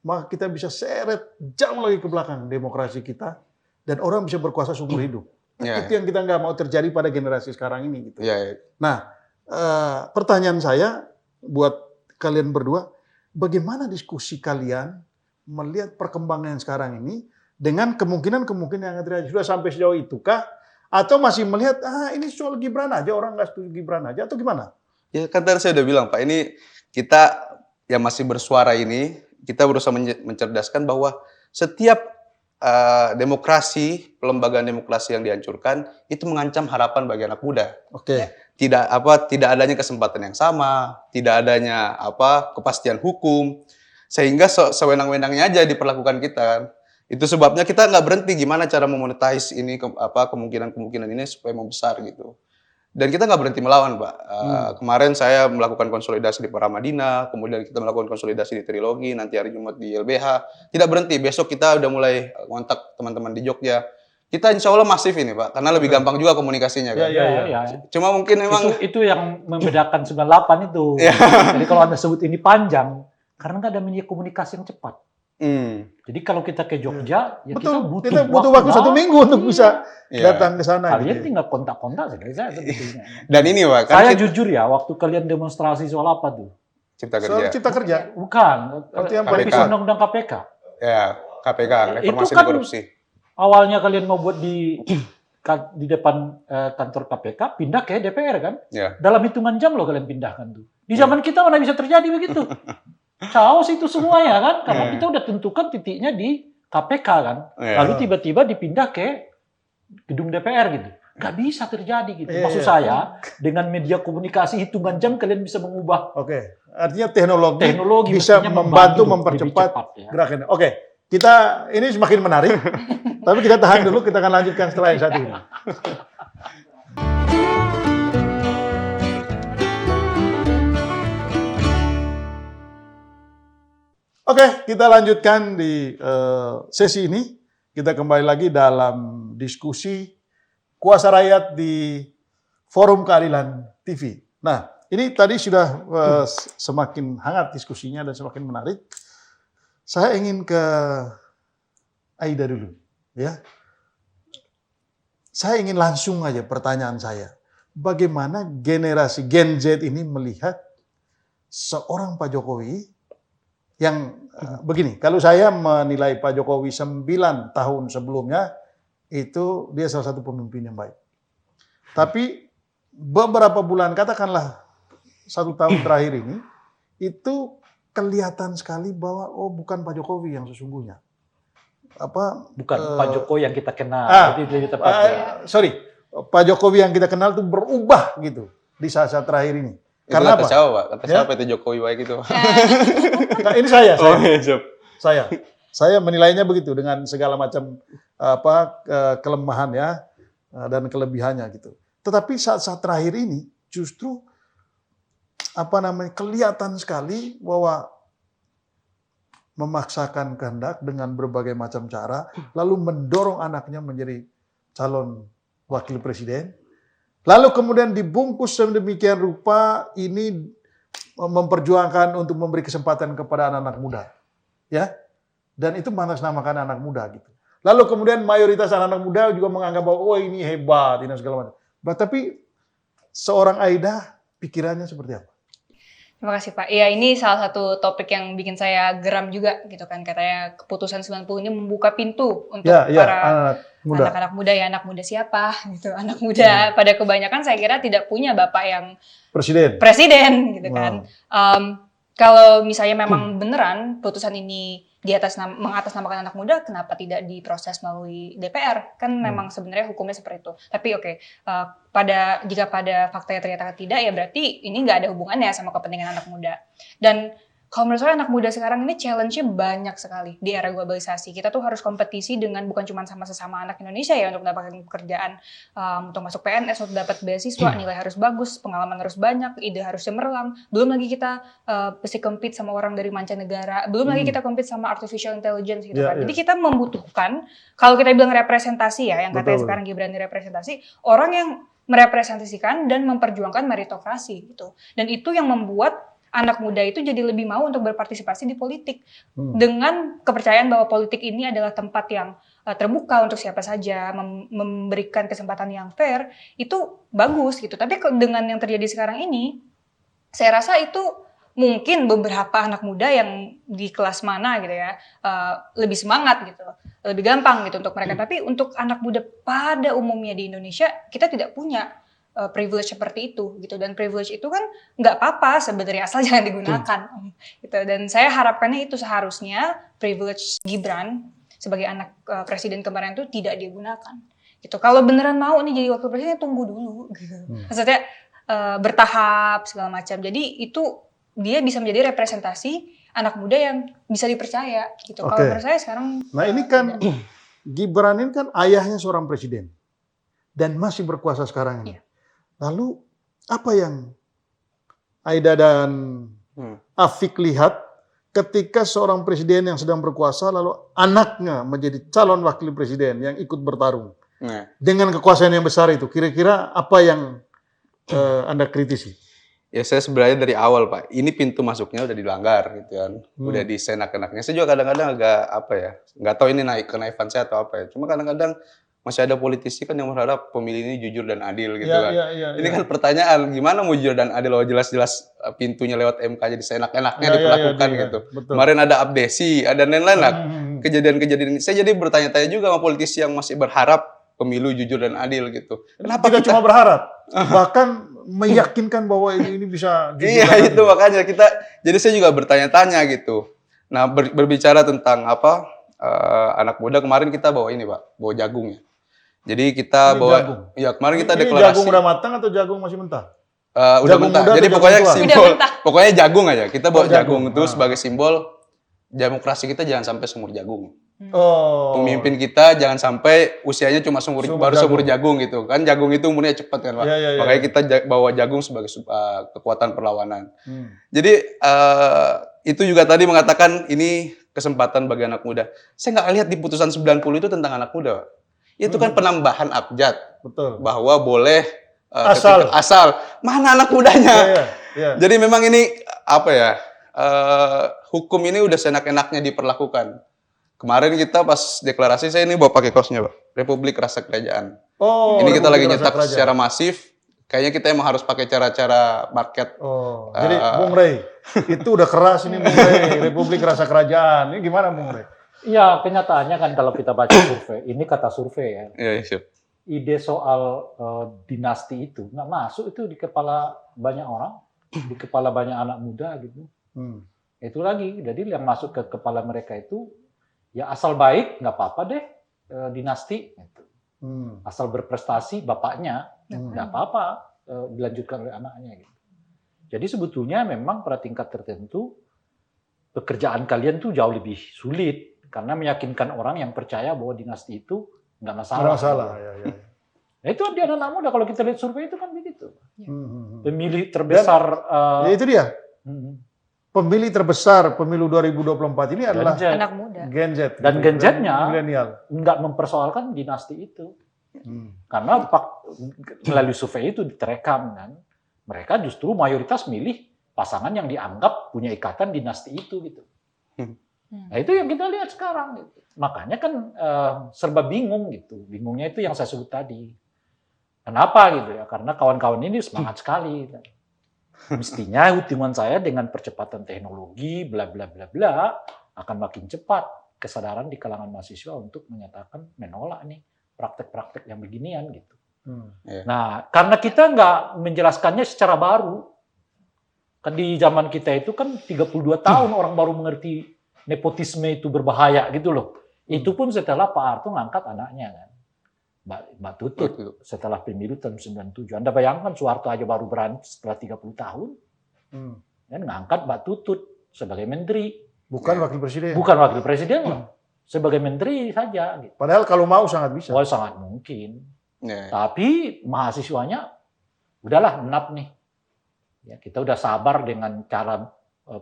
maka kita bisa seret jauh lagi ke belakang demokrasi kita dan orang bisa berkuasa seumur hidup. Ya, Itu yang kita nggak mau terjadi pada generasi sekarang ini. Gitu. ya. Nah, pertanyaan saya buat kalian berdua, bagaimana diskusi kalian melihat perkembangan yang sekarang ini dengan kemungkinan-kemungkinan yang terjadi? Sudah sampai sejauh itukah? Atau masih melihat, ini soal Gibran aja, orang nggak setuju Gibran aja, atau gimana? Ya kan tadi saya udah bilang Pak, ini kita yang masih bersuara ini, kita berusaha mencerdaskan bahwa setiap demokrasi, pelembagaan demokrasi yang dihancurkan itu mengancam harapan bagi anak muda. Oke. Tidak adanya kesempatan yang sama, tidak adanya kepastian hukum, sehingga sewenang-wenangnya aja diperlakukan kita. Itu sebabnya kita nggak berhenti gimana cara memonetize ini kemungkinan-kemungkinan ini supaya membesar gitu. Dan kita nggak berhenti melawan, Pak. Kemarin saya melakukan konsolidasi di Paramadina, kemudian kita melakukan konsolidasi di Trilogi, nanti hari Jumat di LBH. Tidak berhenti, besok kita udah mulai kontak teman-teman di Jogja. Kita insya Allah masif ini, Pak, karena lebih gampang juga komunikasinya. Kan? Ya. Cuma mungkin memang... Itu yang membedakan 98 itu. Jadi kalau Anda sebut ini panjang, karena nggak ada media komunikasi yang cepat. Jadi kalau kita ke Jogja, ya Betul, kita butuh waktu 1 minggu untuk bisa datang ke sana. Kalian gitu. tinggal kontak-kontak selesai sebetulnya. Dan ini Pak, kan Saya jujur ya, waktu kalian demonstrasi soal apa tuh? Cipta Soal Kerja. Cipta Kerja. Bukan, Itu yang KPK. revisi undang-undang KPK. Ya, KPK, reformasi Itu kan korupsi. Awalnya kalian mau buat di depan kantor KPK, pindah ke DPR kan? Ya. Dalam hitungan jam loh kalian pindahkan tuh. Di zaman kita mana bisa terjadi begitu? Chaos itu semuanya kan, karena kita udah tentukan titiknya di KPK kan. Lalu tiba-tiba dipindah ke gedung DPR gitu. Gak bisa terjadi gitu. Maksud saya, dengan media komunikasi hitungan jam kalian bisa mengubah. Oke, artinya teknologi bisa mestinya membantu lebih mempercepat cepat, ya. gerakan. Oke, kita ini semakin menarik, tapi kita tahan dulu, kita akan lanjutkan setelah yang satu ini. Oke, kita lanjutkan di sesi ini. Kita kembali lagi dalam diskusi Kuasa Rakyat di Forum Keadilan TV. Nah, ini tadi sudah semakin hangat diskusinya dan semakin menarik. Saya ingin ke Aida dulu, ya. Saya ingin langsung aja pertanyaan saya. Bagaimana generasi Gen Z ini melihat seorang Pak Jokowi yang begini, kalau saya menilai Pak Jokowi 9 tahun sebelumnya, itu dia salah satu pemimpin yang baik. Tapi beberapa bulan, katakanlah 1 tahun terakhir ini, itu kelihatan sekali bahwa bukan Pak Jokowi yang sesungguhnya. Bukan Pak Jokowi yang kita kenal. Jadi lebih tepatnya. Pak Jokowi yang kita kenal itu berubah gitu di saat-saat terakhir ini. Karena kata apa? siapa, Pak? Kata siapa itu Jokowi baik itu? Nah, ini saya. Siap. Saya menilainya begitu dengan segala macam kelemahan ya dan kelebihannya gitu. Tetapi saat-saat terakhir ini justru kelihatan sekali bahwa memaksakan kehendak dengan berbagai macam cara, lalu mendorong anaknya menjadi calon wakil presiden. Lalu kemudian dibungkus sedemikian rupa ini memperjuangkan untuk memberi kesempatan kepada anak-anak muda. Ya. Dan itu mengatasnamakan anak muda gitu. Lalu kemudian mayoritas anak-anak muda juga menganggap bahwa ini hebat, ini segala macam. Tapi seorang Aida pikirannya seperti apa? Terima kasih Pak. Ya ini salah satu topik yang bikin saya geram juga gitu kan. Katanya keputusan 90 ini membuka pintu untuk para anak-anak muda. Ya anak muda siapa gitu. Anak muda pada kebanyakan saya kira tidak punya bapak yang presiden gitu kan. Kalau misalnya memang beneran putusan ini mengatasnamakan anak muda, kenapa tidak diproses melalui DPR? Kan memang sebenarnya hukumnya seperti itu. Tapi jika pada faktanya ternyata tidak, ya berarti ini nggak ada hubungannya sama kepentingan anak muda. Dan kalau menurut saya anak muda sekarang ini challenge-nya banyak sekali di era globalisasi. Kita tuh harus kompetisi dengan bukan cuma sama sesama anak Indonesia ya untuk mendapatkan pekerjaan, untuk masuk PNS, untuk dapat beasiswa, nilai harus bagus, pengalaman harus banyak, ide harus cemerlang. Belum lagi kita mesti compete sama orang dari mancanegara, belum lagi kita compete sama artificial intelligence gitu kan. Jadi kita membutuhkan, kalau kita bilang representasi ya, yang katanya sekarang Gibran representasi, orang yang merepresentasikan dan memperjuangkan meritokrasi gitu. Dan itu yang membuat anak muda itu jadi lebih mau untuk berpartisipasi di politik dengan kepercayaan bahwa politik ini adalah tempat yang terbuka untuk siapa saja, memberikan kesempatan yang fair, itu bagus gitu. Tapi dengan yang terjadi sekarang ini, saya rasa itu mungkin beberapa anak muda yang di kelas mana gitu ya, lebih semangat gitu, lebih gampang gitu untuk mereka. Tapi untuk anak muda pada umumnya di Indonesia, kita tidak punya privilege seperti itu gitu. Dan privilege itu kan nggak apa-apa sebenarnya, asal jangan digunakan gitu. Dan saya harapannya itu seharusnya privilege Gibran sebagai anak presiden kemarin itu tidak digunakan gitu. Kalau beneran mau nih jadi wakil presiden, tunggu dulu gitu. Maksudnya bertahap segala macam. Jadi itu dia bisa menjadi representasi anak muda yang bisa dipercaya gitu. Kalau menurut saya sekarang Nah ini kan Gibran ini kan ayahnya seorang presiden dan masih berkuasa sekarang ini. Iya. Lalu apa yang Aida dan Afik lihat ketika seorang presiden yang sedang berkuasa lalu anaknya menjadi calon wakil presiden yang ikut bertarung dengan kekuasaan yang besar itu? Kira-kira apa yang Anda kritisi? Ya saya sebenarnya dari awal Pak, ini pintu masuknya udah dilanggar gitu kan, udah disenak-enaknya. Saya juga kadang-kadang agak apa ya, nggak tahu ini kenaifan saya atau apa ya. Cuma kadang-kadang masih ada politisi kan yang berharap pemilih ini jujur dan adil gitu kan. Ini kan pertanyaan, gimana mau jujur dan adil kalau jelas-jelas pintunya lewat MK jadi seenak-enaknya diperlakukan gitu. Betul. Kemarin ada abdesi, ada lain-lain lah. Kejadian-kejadian ini. Saya jadi bertanya-tanya juga sama politisi yang masih berharap pemilu jujur dan adil gitu. Kenapa Tidak cuma berharap, bahkan meyakinkan bahwa ini bisa jujur. Iya itu makanya jadi saya juga bertanya-tanya gitu. Nah berbicara tentang apa anak muda, kemarin kita bawa ini Pak, bawa jagung ya. Jadi kita Ini bawa, jagung. ya kemarin kita Ini deklarasi. jagung udah matang atau jagung masih mentah? Udah jagung mentah. muda Jadi atau pokoknya jagung tua? simbol, Udah mentah. pokoknya jagung aja. Kita bawa jagung itu jagung. sebagai simbol demokrasi kita jangan sampai sumur jagung. Oh. Pemimpin kita jangan sampai usianya cuma Sumur sumur jagung gitu. Kan jagung itu umurnya cepat kan Pak. Iya. Makanya kita bawa jagung sebagai kekuatan perlawanan. Jadi itu juga tadi mengatakan ini kesempatan bagi anak muda. Saya nggak lihat di putusan 90 itu tentang anak muda, Pak. Itu kan penambahan abjad. Betul. Bahwa boleh Asal. Mana anak mudanya? Iya. Jadi memang ini apa ya? Hukum ini udah seenak-enaknya diperlakukan. Kemarin kita pas deklarasi, saya ini bawa pakai kaosnya, Pak. Republik Rasa Kerajaan. Oh. Ini kita lagi Republik nyetak Rasa Kerajaan. secara masif. Kayaknya kita emang harus pakai cara-cara market. Oh. Jadi Bung Rey, itu udah keras ini Bung Rey, Republik Rasa Kerajaan. Ini gimana Bung Rey? Iya, kenyataannya kan kalau kita baca survei, ini kata survei ya, Iya, siap. ide soal dinasti itu nggak masuk itu di kepala banyak orang, di kepala banyak anak muda gitu. Itu lagi, jadi yang masuk ke kepala mereka itu ya asal baik nggak apa-apa deh dinasti, gitu. Asal berprestasi bapaknya nggak apa-apa dilanjutkan oleh anaknya gitu. Jadi sebetulnya memang pada tingkat tertentu pekerjaan kalian tuh jauh lebih sulit. Karena meyakinkan orang yang percaya bahwa dinasti itu nggak masalah. Nggak masalah. Ya. Nah itu di anak muda kalau kita lihat survei itu kan begitu. Pemilih terbesar. Ya itu dia. Pemilih terbesar pemilu 2024 ini adalah anak muda. Gen Z. Dan Gen Z-nya milenial. nggak mempersoalkan dinasti itu. Karena melalui survei itu terekam kan. Mereka justru mayoritas milih pasangan yang dianggap punya ikatan dinasti itu gitu. Nah itu yang kita lihat sekarang gitu. Makanya kan serba bingung gitu. Bingungnya itu yang saya sebut tadi. Kenapa gitu ya? Karena kawan-kawan ini semangat sekali. Mestinya hitungan saya dengan percepatan teknologi bla bla bla bla akan makin cepat kesadaran di kalangan mahasiswa untuk menyatakan menolak nih praktek-praktek yang beginian gitu. Nah karena kita nggak menjelaskannya secara baru. Kan di zaman kita itu kan 32 tahun orang baru mengerti nepotisme itu berbahaya gitu loh. Itu pun setelah Pak Harto ngangkat anaknya kan. Mbak Tutut setelah pemilu tahun 97. Anda bayangkan Soeharto aja baru berani setelah 30 tahun. Dan ngangkat Mbak Tutut sebagai menteri. Bukan wakil presiden. Bukan wakil presiden loh. Sebagai menteri saja. Gitu. Padahal kalau mau sangat bisa. Oh, sangat mungkin. Tapi mahasiswanya udahlah menap nih. Ya, kita udah sabar dengan cara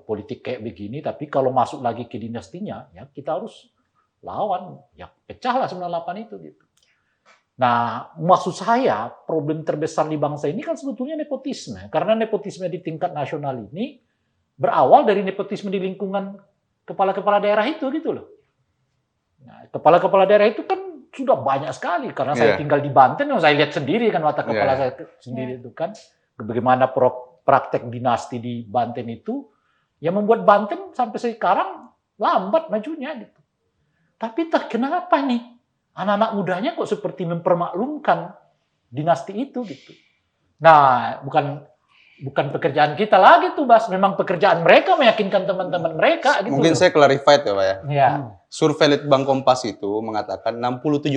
politik kayak begini, tapi kalau masuk lagi ke dinastinya, ya kita harus lawan. Ya pecahlah 98 itu gitu. Nah, maksud saya problem terbesar di bangsa ini kan sebetulnya nepotisme. Karena nepotisme di tingkat nasional ini berawal dari nepotisme di lingkungan kepala-kepala daerah itu gitu loh. Nah, kepala-kepala daerah itu kan sudah banyak sekali. Karena saya tinggal di Banten, saya lihat sendiri kan watak kepala saya sendiri itu kan. Bagaimana praktek dinasti di Banten itu yang membuat Banten sampai sekarang lambat majunya gitu. Tapi entah kenapa nih anak-anak mudanya kok seperti mempermaklumkan dinasti itu gitu. Nah, bukan pekerjaan kita lagi tuh, Bas. Memang pekerjaan mereka meyakinkan teman-teman mereka gitu. Mungkin saya clarified ya, Pak ya. Ya. Survei Litbang Kompas itu mengatakan 67%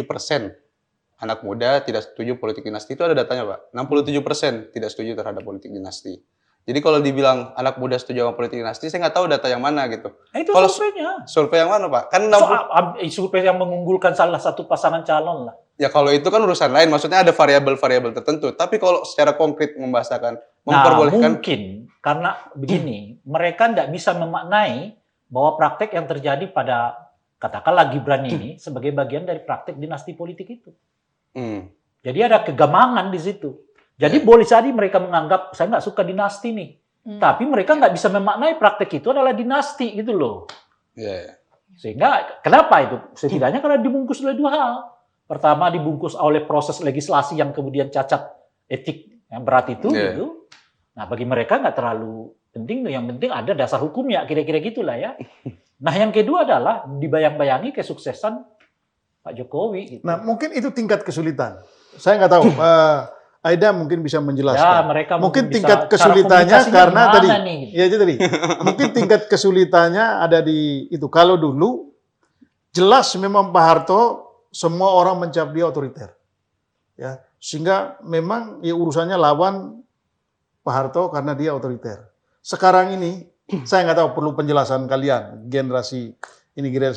anak muda tidak setuju politik dinasti. Itu ada datanya, Pak. 67% tidak setuju terhadap politik dinasti. Jadi kalau dibilang anak muda setuju sama politik dinasti, saya nggak tahu data yang mana gitu. Itu Kalau surveinya. Survei yang mana, Pak? Kan Survei yang mengunggulkan salah satu pasangan calon lah. ya kalau itu kan urusan lain, maksudnya ada variabel-variabel tertentu. Tapi kalau secara konkret membahasakan, memperbolehkan. Mungkin karena begini, mereka tidak bisa memaknai bahwa praktek yang terjadi pada katakanlah Gibran ini sebagai bagian dari praktek dinasti politik itu. Jadi ada kegamangan di situ. Jadi boleh jadi mereka menganggap saya nggak suka dinasti nih, tapi mereka nggak bisa memaknai praktek itu adalah dinasti gitu loh. Sehingga kenapa itu? Setidaknya karena dibungkus oleh dua hal. Pertama dibungkus oleh proses legislasi yang kemudian cacat etik yang berat itu, gitu. Nah bagi mereka nggak terlalu penting, yang penting ada dasar hukumnya, kira-kira gitulah ya. Nah yang kedua adalah dibayang-bayangi kesuksesan Pak Jokowi. Gitu. Nah mungkin itu tingkat kesulitan. Saya nggak tahu. Aida mungkin bisa menjelaskan. Ya, mereka mungkin bisa, tingkat kesulitannya karena tadi, nih? ya itu tadi. Mungkin tingkat kesulitannya ada di itu. Kalau dulu jelas memang Pak Harto semua orang mencap dia otoriter, ya sehingga memang ya urusannya lawan Pak Harto karena dia otoriter. Sekarang ini saya nggak tahu, perlu penjelasan kalian generasi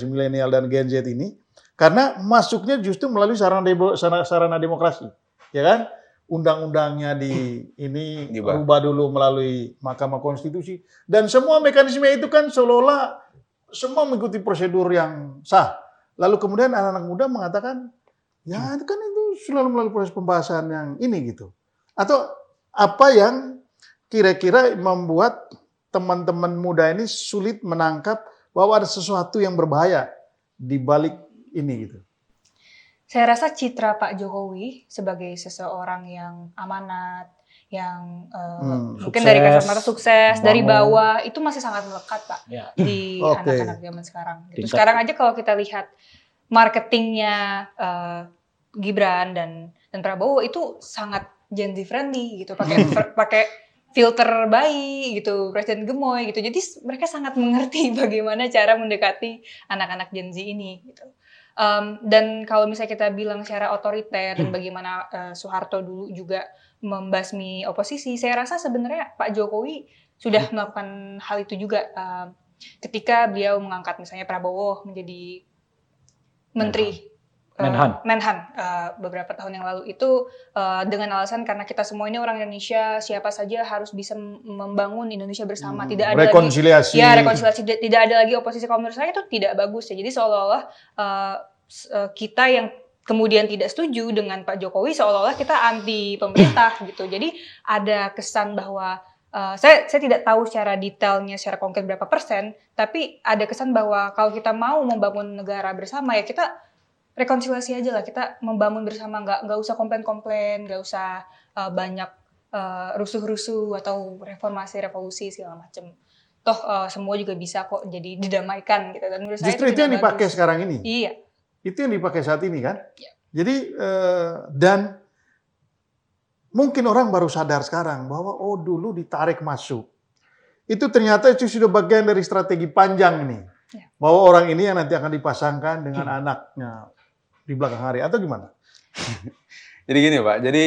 milenial dan Gen Z ini, karena masuknya justru melalui sarana demokrasi, ya kan? Undang-undangnya dirubah dulu melalui Mahkamah Konstitusi, dan semua mekanisme itu kan seolah-olah semua mengikuti prosedur yang sah. Lalu kemudian anak-anak muda mengatakan, ya kan itu selalu melalui proses pembahasan yang ini gitu. Atau apa yang kira-kira membuat teman-teman muda ini sulit menangkap bahwa ada sesuatu yang berbahaya di balik ini gitu. Saya rasa citra Pak Jokowi sebagai seseorang yang amanat, yang mungkin dari kasat mata sukses, dari bawah, itu masih sangat melekat Pak di anak-anak zaman sekarang. Gitu. Sekarang aja kalau kita lihat marketingnya Gibran dan Prabowo itu sangat Gen Z friendly gitu, pakai filter bayi gitu, Presiden Gemoy gitu. Jadi mereka sangat mengerti bagaimana cara mendekati anak-anak Gen Z ini gitu. Dan kalau misalnya kita bilang secara otoriter dan bagaimana Soeharto dulu juga membasmi oposisi, saya rasa sebenarnya Pak Jokowi sudah melakukan hal itu juga ketika beliau mengangkat misalnya Prabowo menjadi menteri Menhan beberapa tahun yang lalu itu dengan alasan karena kita semua ini orang Indonesia, siapa saja harus bisa membangun Indonesia bersama, tidak ada rekonsiliasi. Rekonsiliasi, tidak ada lagi oposisi. Kalau menurut saya itu tidak bagus ya. Jadi seolah-olah kita yang kemudian tidak setuju dengan Pak Jokowi seolah-olah kita anti pemerintah gitu. Jadi ada kesan bahwa saya tidak tahu secara detailnya, secara konkret berapa persen, tapi ada kesan bahwa kalau kita mau membangun negara bersama ya kita rekonsiliasi aja lah, kita membangun bersama, nggak usah komplain-komplain, nggak usah banyak rusuh-rusuh atau revolusi segala macam. Toh semua juga bisa kok jadi didamaikan gitu. Dan menurut justru saya itu yang dipakai sekarang ini. Iya. Itu yang dipakai saat ini kan. Iya. Jadi dan mungkin orang baru sadar sekarang bahwa oh dulu ditarik masuk. Itu ternyata itu sudah bagian dari strategi panjang nih. Ya. Bahwa orang ini yang nanti akan dipasangkan dengan anaknya di belakang hari, atau gimana? Jadi gini Pak, jadi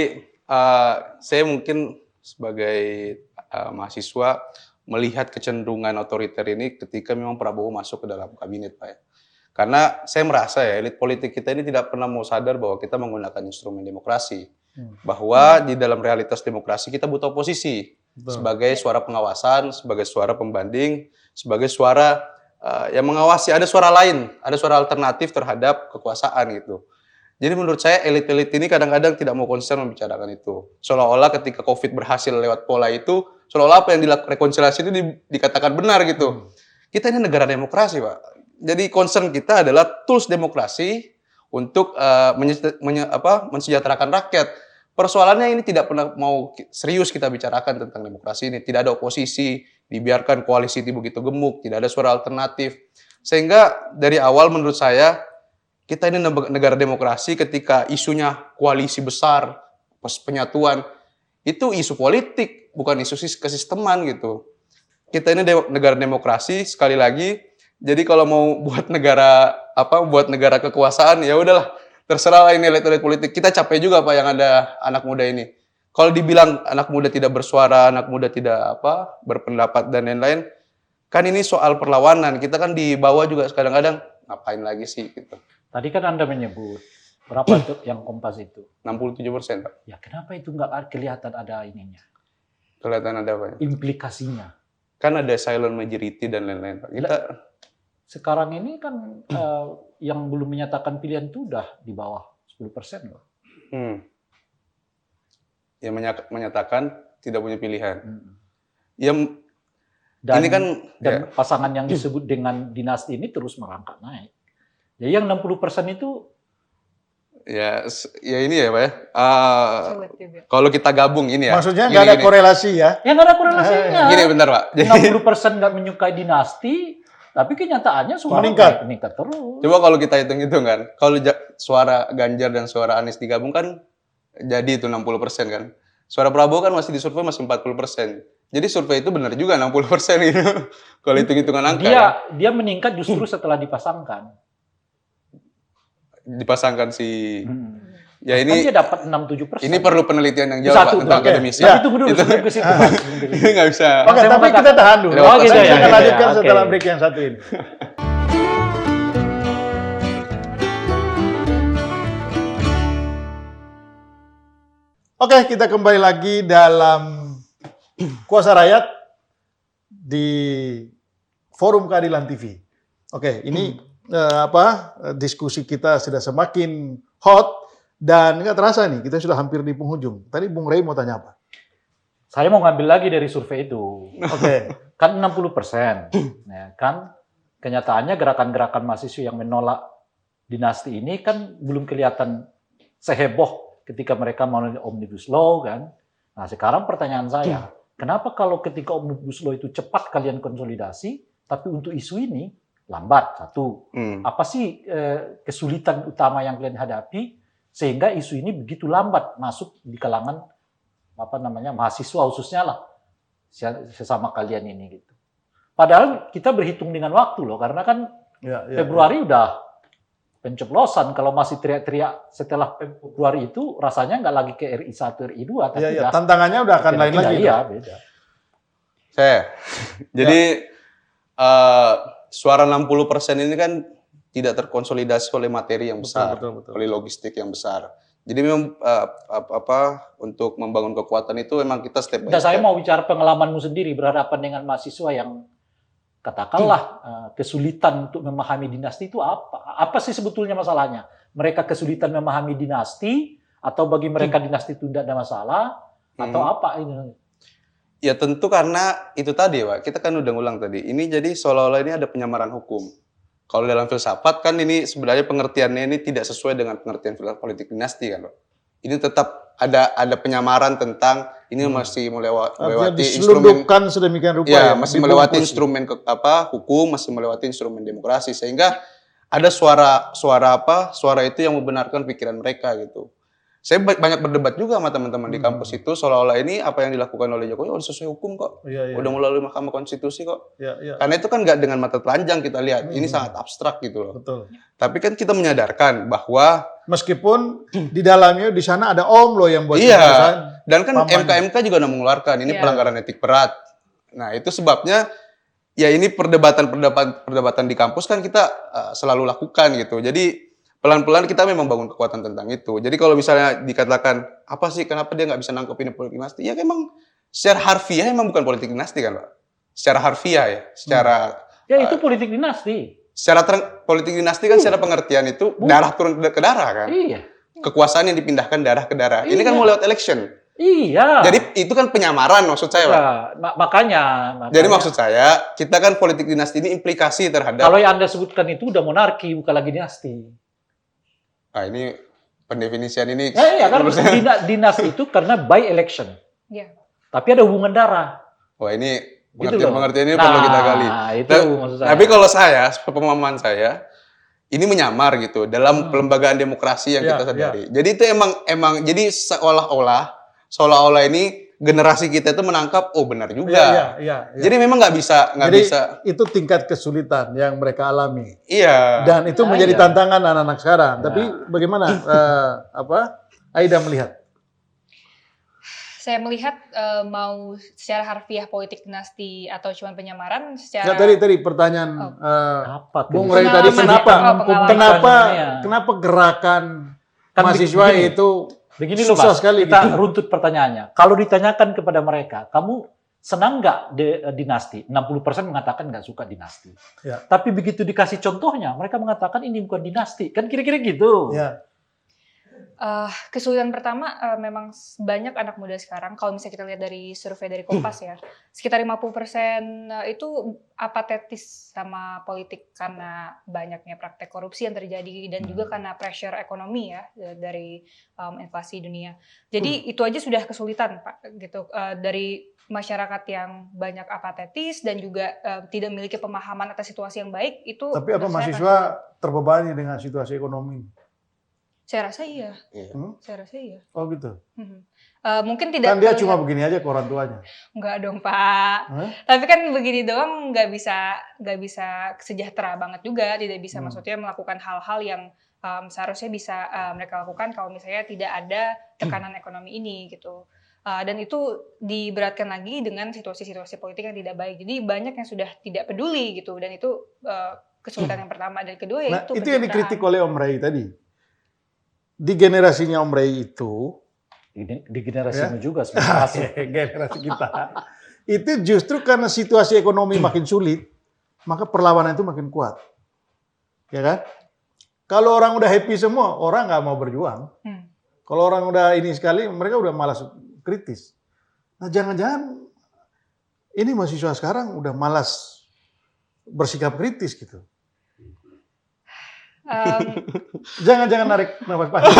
saya mungkin sebagai mahasiswa melihat kecenderungan otoriter ini ketika memang Prabowo masuk ke dalam kabinet Pak ya. Karena saya merasa ya elit politik kita ini tidak pernah mau sadar bahwa kita menggunakan instrumen demokrasi. Bahwa di dalam realitas demokrasi kita butuh oposisi. Sebagai suara pengawasan, sebagai suara pembanding, sebagai suara yang mengawasi, ada suara lain, ada suara alternatif terhadap kekuasaan gitu. Jadi menurut saya elit-elit ini kadang-kadang tidak mau konsen membicarakan itu. Seolah-olah ketika COVID berhasil lewat pola itu, seolah-olah apa yang dilakukan rekonsiliasi itu dikatakan benar gitu. Kita ini negara demokrasi, Pak. Jadi concern kita adalah tools demokrasi untuk mensejahterakan rakyat. Persoalannya ini tidak pernah mau serius kita bicarakan tentang demokrasi ini. Tidak ada oposisi, dibiarkan koalisi itu begitu gemuk, tidak ada suara alternatif. Sehingga dari awal menurut saya, kita ini negara demokrasi ketika isunya koalisi besar, penyatuan, itu isu politik, bukan isu kesisteman gitu. Kita ini negara demokrasi, sekali lagi, jadi kalau mau buat negara kekuasaan, ya udahlah, terserah ini elit-elit politik. Kita capek juga Pak yang ada anak muda ini. Kalau dibilang anak muda tidak bersuara, anak muda tidak berpendapat dan lain-lain, kan ini soal perlawanan. Kita kan di bawah juga kadang-kadang ngapain lagi sih gitu. Tadi kan Anda menyebut berapa itu yang Kompas itu? 67%, Pak. Ya kenapa itu nggak kelihatan ada ininya? Kelihatan ada apa ya? Implikasinya. Kan ada silent majority dan lain-lain, Pak. Sekarang ini kan yang belum menyatakan pilihan itu udah di bawah 10% loh. Yang menyatakan tidak punya pilihan. Dan, ini kan pasangan yang disebut dengan dinasti ini terus merangkak naik. Jadi yang 60% itu ya ini ya Pak ya. Kalau kita gabung ini ya. Maksudnya nggak ada korelasi ya? Ya nggak ada korelasinya. Gini bentar Pak. Jadi 60% nggak menyukai dinasti, tapi kenyataannya suara meningkat terus. Coba kalau kita hitung-hitung kan, kalau suara Ganjar dan suara Anies digabung kan jadi itu 60% kan. Suara Prabowo kan masih disurvei masih 40%. Jadi survei itu benar juga 60% itu. Kalau hitung-hitungan angka. Dia meningkat justru setelah dipasangkan. Dipasangkan si ya ini kan dia dapat 6-7%. Ini perlu penelitian yang jauh Pak tentang akademisi. Ya, tunggu dulu sebelum ke situ. Ini nggak bisa. Oke, tapi kita tahan dulu. Gitu ya. Kita lanjutkan setelah break yang satu ini. Oke, kita kembali lagi dalam Kuasa Rakyat di Forum Keadilan TV. Oke, ini diskusi kita sudah semakin hot dan nggak terasa nih kita sudah hampir di penghujung. Tadi Bung Rey mau tanya apa? Saya mau ngambil lagi dari survei itu. Oke. Kan 60%. Ya, kan kenyataannya gerakan-gerakan mahasiswa yang menolak dinasti ini kan belum kelihatan seheboh ketika mereka mau Omnibus Law kan. Nah sekarang pertanyaan saya, kenapa kalau ketika Omnibus Law itu cepat kalian konsolidasi, tapi untuk isu ini lambat? Satu, apa sih kesulitan utama yang kalian hadapi sehingga isu ini begitu lambat masuk di kalangan mahasiswa khususnya lah sesama kalian ini gitu. Padahal kita berhitung dengan waktu loh, karena kan Februari udah pencoblosan. Kalau masih teriak-teriak setelah Februari itu rasanya nggak lagi ke RI 1, RI 2. Tapi tantangannya udah akan lain lagi. Iya, beda. Jadi suara 60% ini kan tidak terkonsolidasi oleh materi yang besar, betul. oleh logistik yang besar. Jadi memang untuk membangun kekuatan itu memang kita step by step. Saya mau bicara pengalamanmu sendiri berhadapan dengan mahasiswa yang katakanlah kesulitan untuk memahami dinasti itu apa? Apa sih sebetulnya masalahnya? Mereka kesulitan memahami dinasti atau bagi mereka dinasti itu tidak ada masalah atau apa ini? Ya tentu karena itu tadi Pak, kita kan udah ngulang tadi. Ini jadi seolah-olah ini ada penyamaran hukum. Kalau dalam filsafat kan ini sebenarnya pengertiannya ini tidak sesuai dengan pengertian politik dinasti kan Pak. Ini tetap ada penyamaran tentang ini masih melewati instrumen sedemikian rupa ya, masih melewati instrumen hukum, masih melewati instrumen demokrasi sehingga ada suara itu yang membenarkan pikiran mereka gitu. Saya banyak berdebat juga sama teman-teman di kampus itu seolah-olah ini apa yang dilakukan oleh Jokowi udah sesuai hukum kok. Udah melalui Mahkamah Konstitusi kok. Karena itu kan nggak dengan mata telanjang kita lihat. Ini sangat abstrak gitu loh. Betul. Tapi kan kita menyadarkan bahwa meskipun di dalamnya di sana ada Om loh yang buat keputusan. Dan kan MK juga udah mengeluarkan ini pelanggaran etik berat. Nah, itu sebabnya ya ini perdebatan di kampus kan kita selalu lakukan gitu. Jadi pelan-pelan kita memang bangun kekuatan tentang itu. Jadi kalau misalnya dikatakan, apa sih kenapa dia nggak bisa nangkep ini politik dinasti? Ya memang secara harfiah emang bukan politik dinasti kan Pak? Secara harfiah ya, secara... Ya itu politik dinasti. secara politik dinasti kan secara pengertian itu darah turun ke darah kan. Iya. Kekuasaan yang dipindahkan darah ke darah. Ini kan Iya. mau lewat election. Iya. Jadi itu kan penyamaran maksud saya, Pak. Ya, makanya. Jadi maksud saya, kita kan politik dinasti ini implikasi terhadap... Kalau yang Anda sebutkan itu udah monarki, bukan lagi dinasti. Ah, ini pendefinisian ini... Iya, karena dinasti itu karena by election. Iya. Oh, Tapi ada hubungan darah. Wah, ini Gitu loh. pengertian ini perlu kita gali. Itu maksud saya. Tapi kalau saya, pemahaman saya, ini menyamar gitu dalam pelembagaan demokrasi yang Ya, kita sadari. Jadi itu emang jadi seolah-olah ini generasi kita itu menangkap benar juga. Iya. Jadi memang nggak bisa Itu tingkat kesulitan yang mereka alami. Iya. Dan itu menjadi Iya. tantangan anak-anak sekarang. Tapi bagaimana Aida melihat? Saya melihat mau secara harfiah politik dinasti atau cuma penyamaran Nah, secara tadi pertanyaan Apa tuh? Bung Ray tadi Pengalaman. kenapa gerakan Kan mahasiswa begini. itu Begini loh, susah Mas, sekali kita gitu. runtut pertanyaannya. Kalau ditanyakan kepada mereka, kamu senang nggak dinasti? 60% mengatakan nggak suka dinasti. Ya. Tapi begitu dikasih contohnya, mereka mengatakan ini bukan dinasti. Kan kira-kira gitu. Ya. kesulitan pertama memang banyak anak muda sekarang kalau misalnya kita lihat dari survei dari Kompas ya sekitar 50% itu apatetis sama politik karena banyaknya praktek korupsi yang terjadi dan juga karena pressure ekonomi ya dari inflasi dunia. Jadi itu aja sudah kesulitan Pak gitu dari masyarakat yang banyak apatetis dan juga tidak memiliki pemahaman atas situasi yang baik itu. Tapi apa mahasiswa terbebani dengan situasi ekonomi? Saya rasa iya. Saya rasa iya. Oh gitu. Mungkin tidak. Kan dia cuma begini aja ke orang tuanya. Enggak dong Pak. Tapi kan begini doang nggak bisa sejahtera banget juga. Tidak bisa maksudnya melakukan hal-hal yang seharusnya bisa mereka lakukan kalau misalnya tidak ada tekanan ekonomi ini gitu. Dan itu diberatkan lagi dengan situasi-situasi politik yang tidak baik. Jadi banyak yang sudah tidak peduli gitu. Dan itu kesulitan yang pertama. Dan kedua yaitu itu yang dikritik oleh Om Ray tadi. Di generasinya Om Ray itu, di generasimu juga sebenarnya. generasi kita, itu justru karena situasi ekonomi makin sulit, maka perlawanan itu makin kuat, ya kan? Kalau orang udah happy semua, orang nggak mau berjuang. Kalau orang udah ini sekali, mereka udah malas kritis. Nah, jangan-jangan ini mahasiswa sekarang udah malas bersikap kritis gitu. Jangan narik nafas panjang.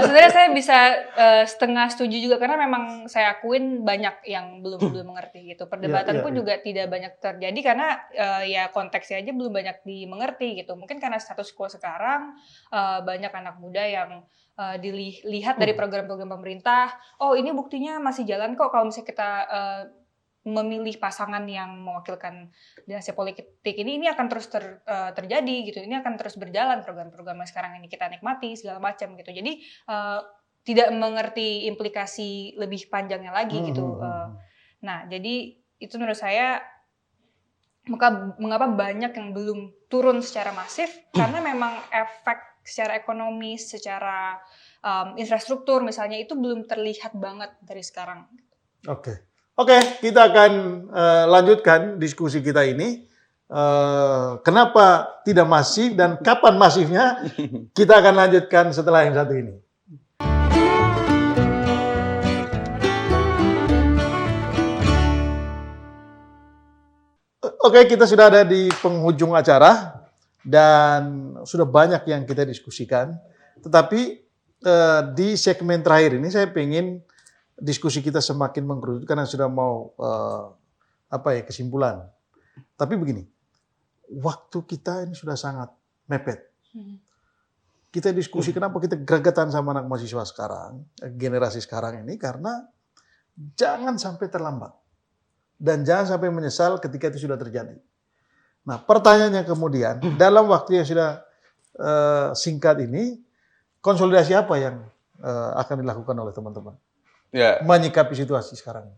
Sebenarnya saya bisa setengah setuju juga karena memang saya akuin banyak yang belum mengerti gitu. Perdebatan pun juga tidak banyak terjadi karena ya konteksnya aja belum banyak dimengerti gitu. Mungkin karena status quo sekarang banyak anak muda yang dilihat dari program-program pemerintah. Oh ini buktinya masih jalan kok kalau misalnya kita memilih pasangan yang mewakilkan dinasti politik ini akan terus terjadi gitu. Ini akan terus berjalan program-program yang sekarang ini kita nikmati segala macam gitu. Jadi tidak mengerti implikasi lebih panjangnya lagi gitu. Nah, jadi itu menurut saya mengapa banyak yang belum turun secara masif karena memang efek secara ekonomi, secara infrastruktur misalnya itu belum terlihat banget dari sekarang. Oke, kita akan lanjutkan diskusi kita ini. Kenapa tidak masif dan kapan masifnya? Kita akan lanjutkan setelah yang satu ini. Oke, kita sudah ada di penghujung acara dan sudah banyak yang kita diskusikan. Tetapi di segmen terakhir ini saya ingin diskusi kita semakin mengkerucut karena sudah mau kesimpulan. Tapi begini, waktu kita ini sudah sangat mepet. Kita diskusi kenapa kita gregetan sama anak mahasiswa sekarang, generasi sekarang ini karena jangan sampai terlambat dan jangan sampai menyesal ketika itu sudah terjadi. Nah, pertanyaannya kemudian dalam waktu yang sudah singkat ini, konsolidasi apa yang akan dilakukan oleh teman-teman? Ya. Menyikapi situasi sekarang.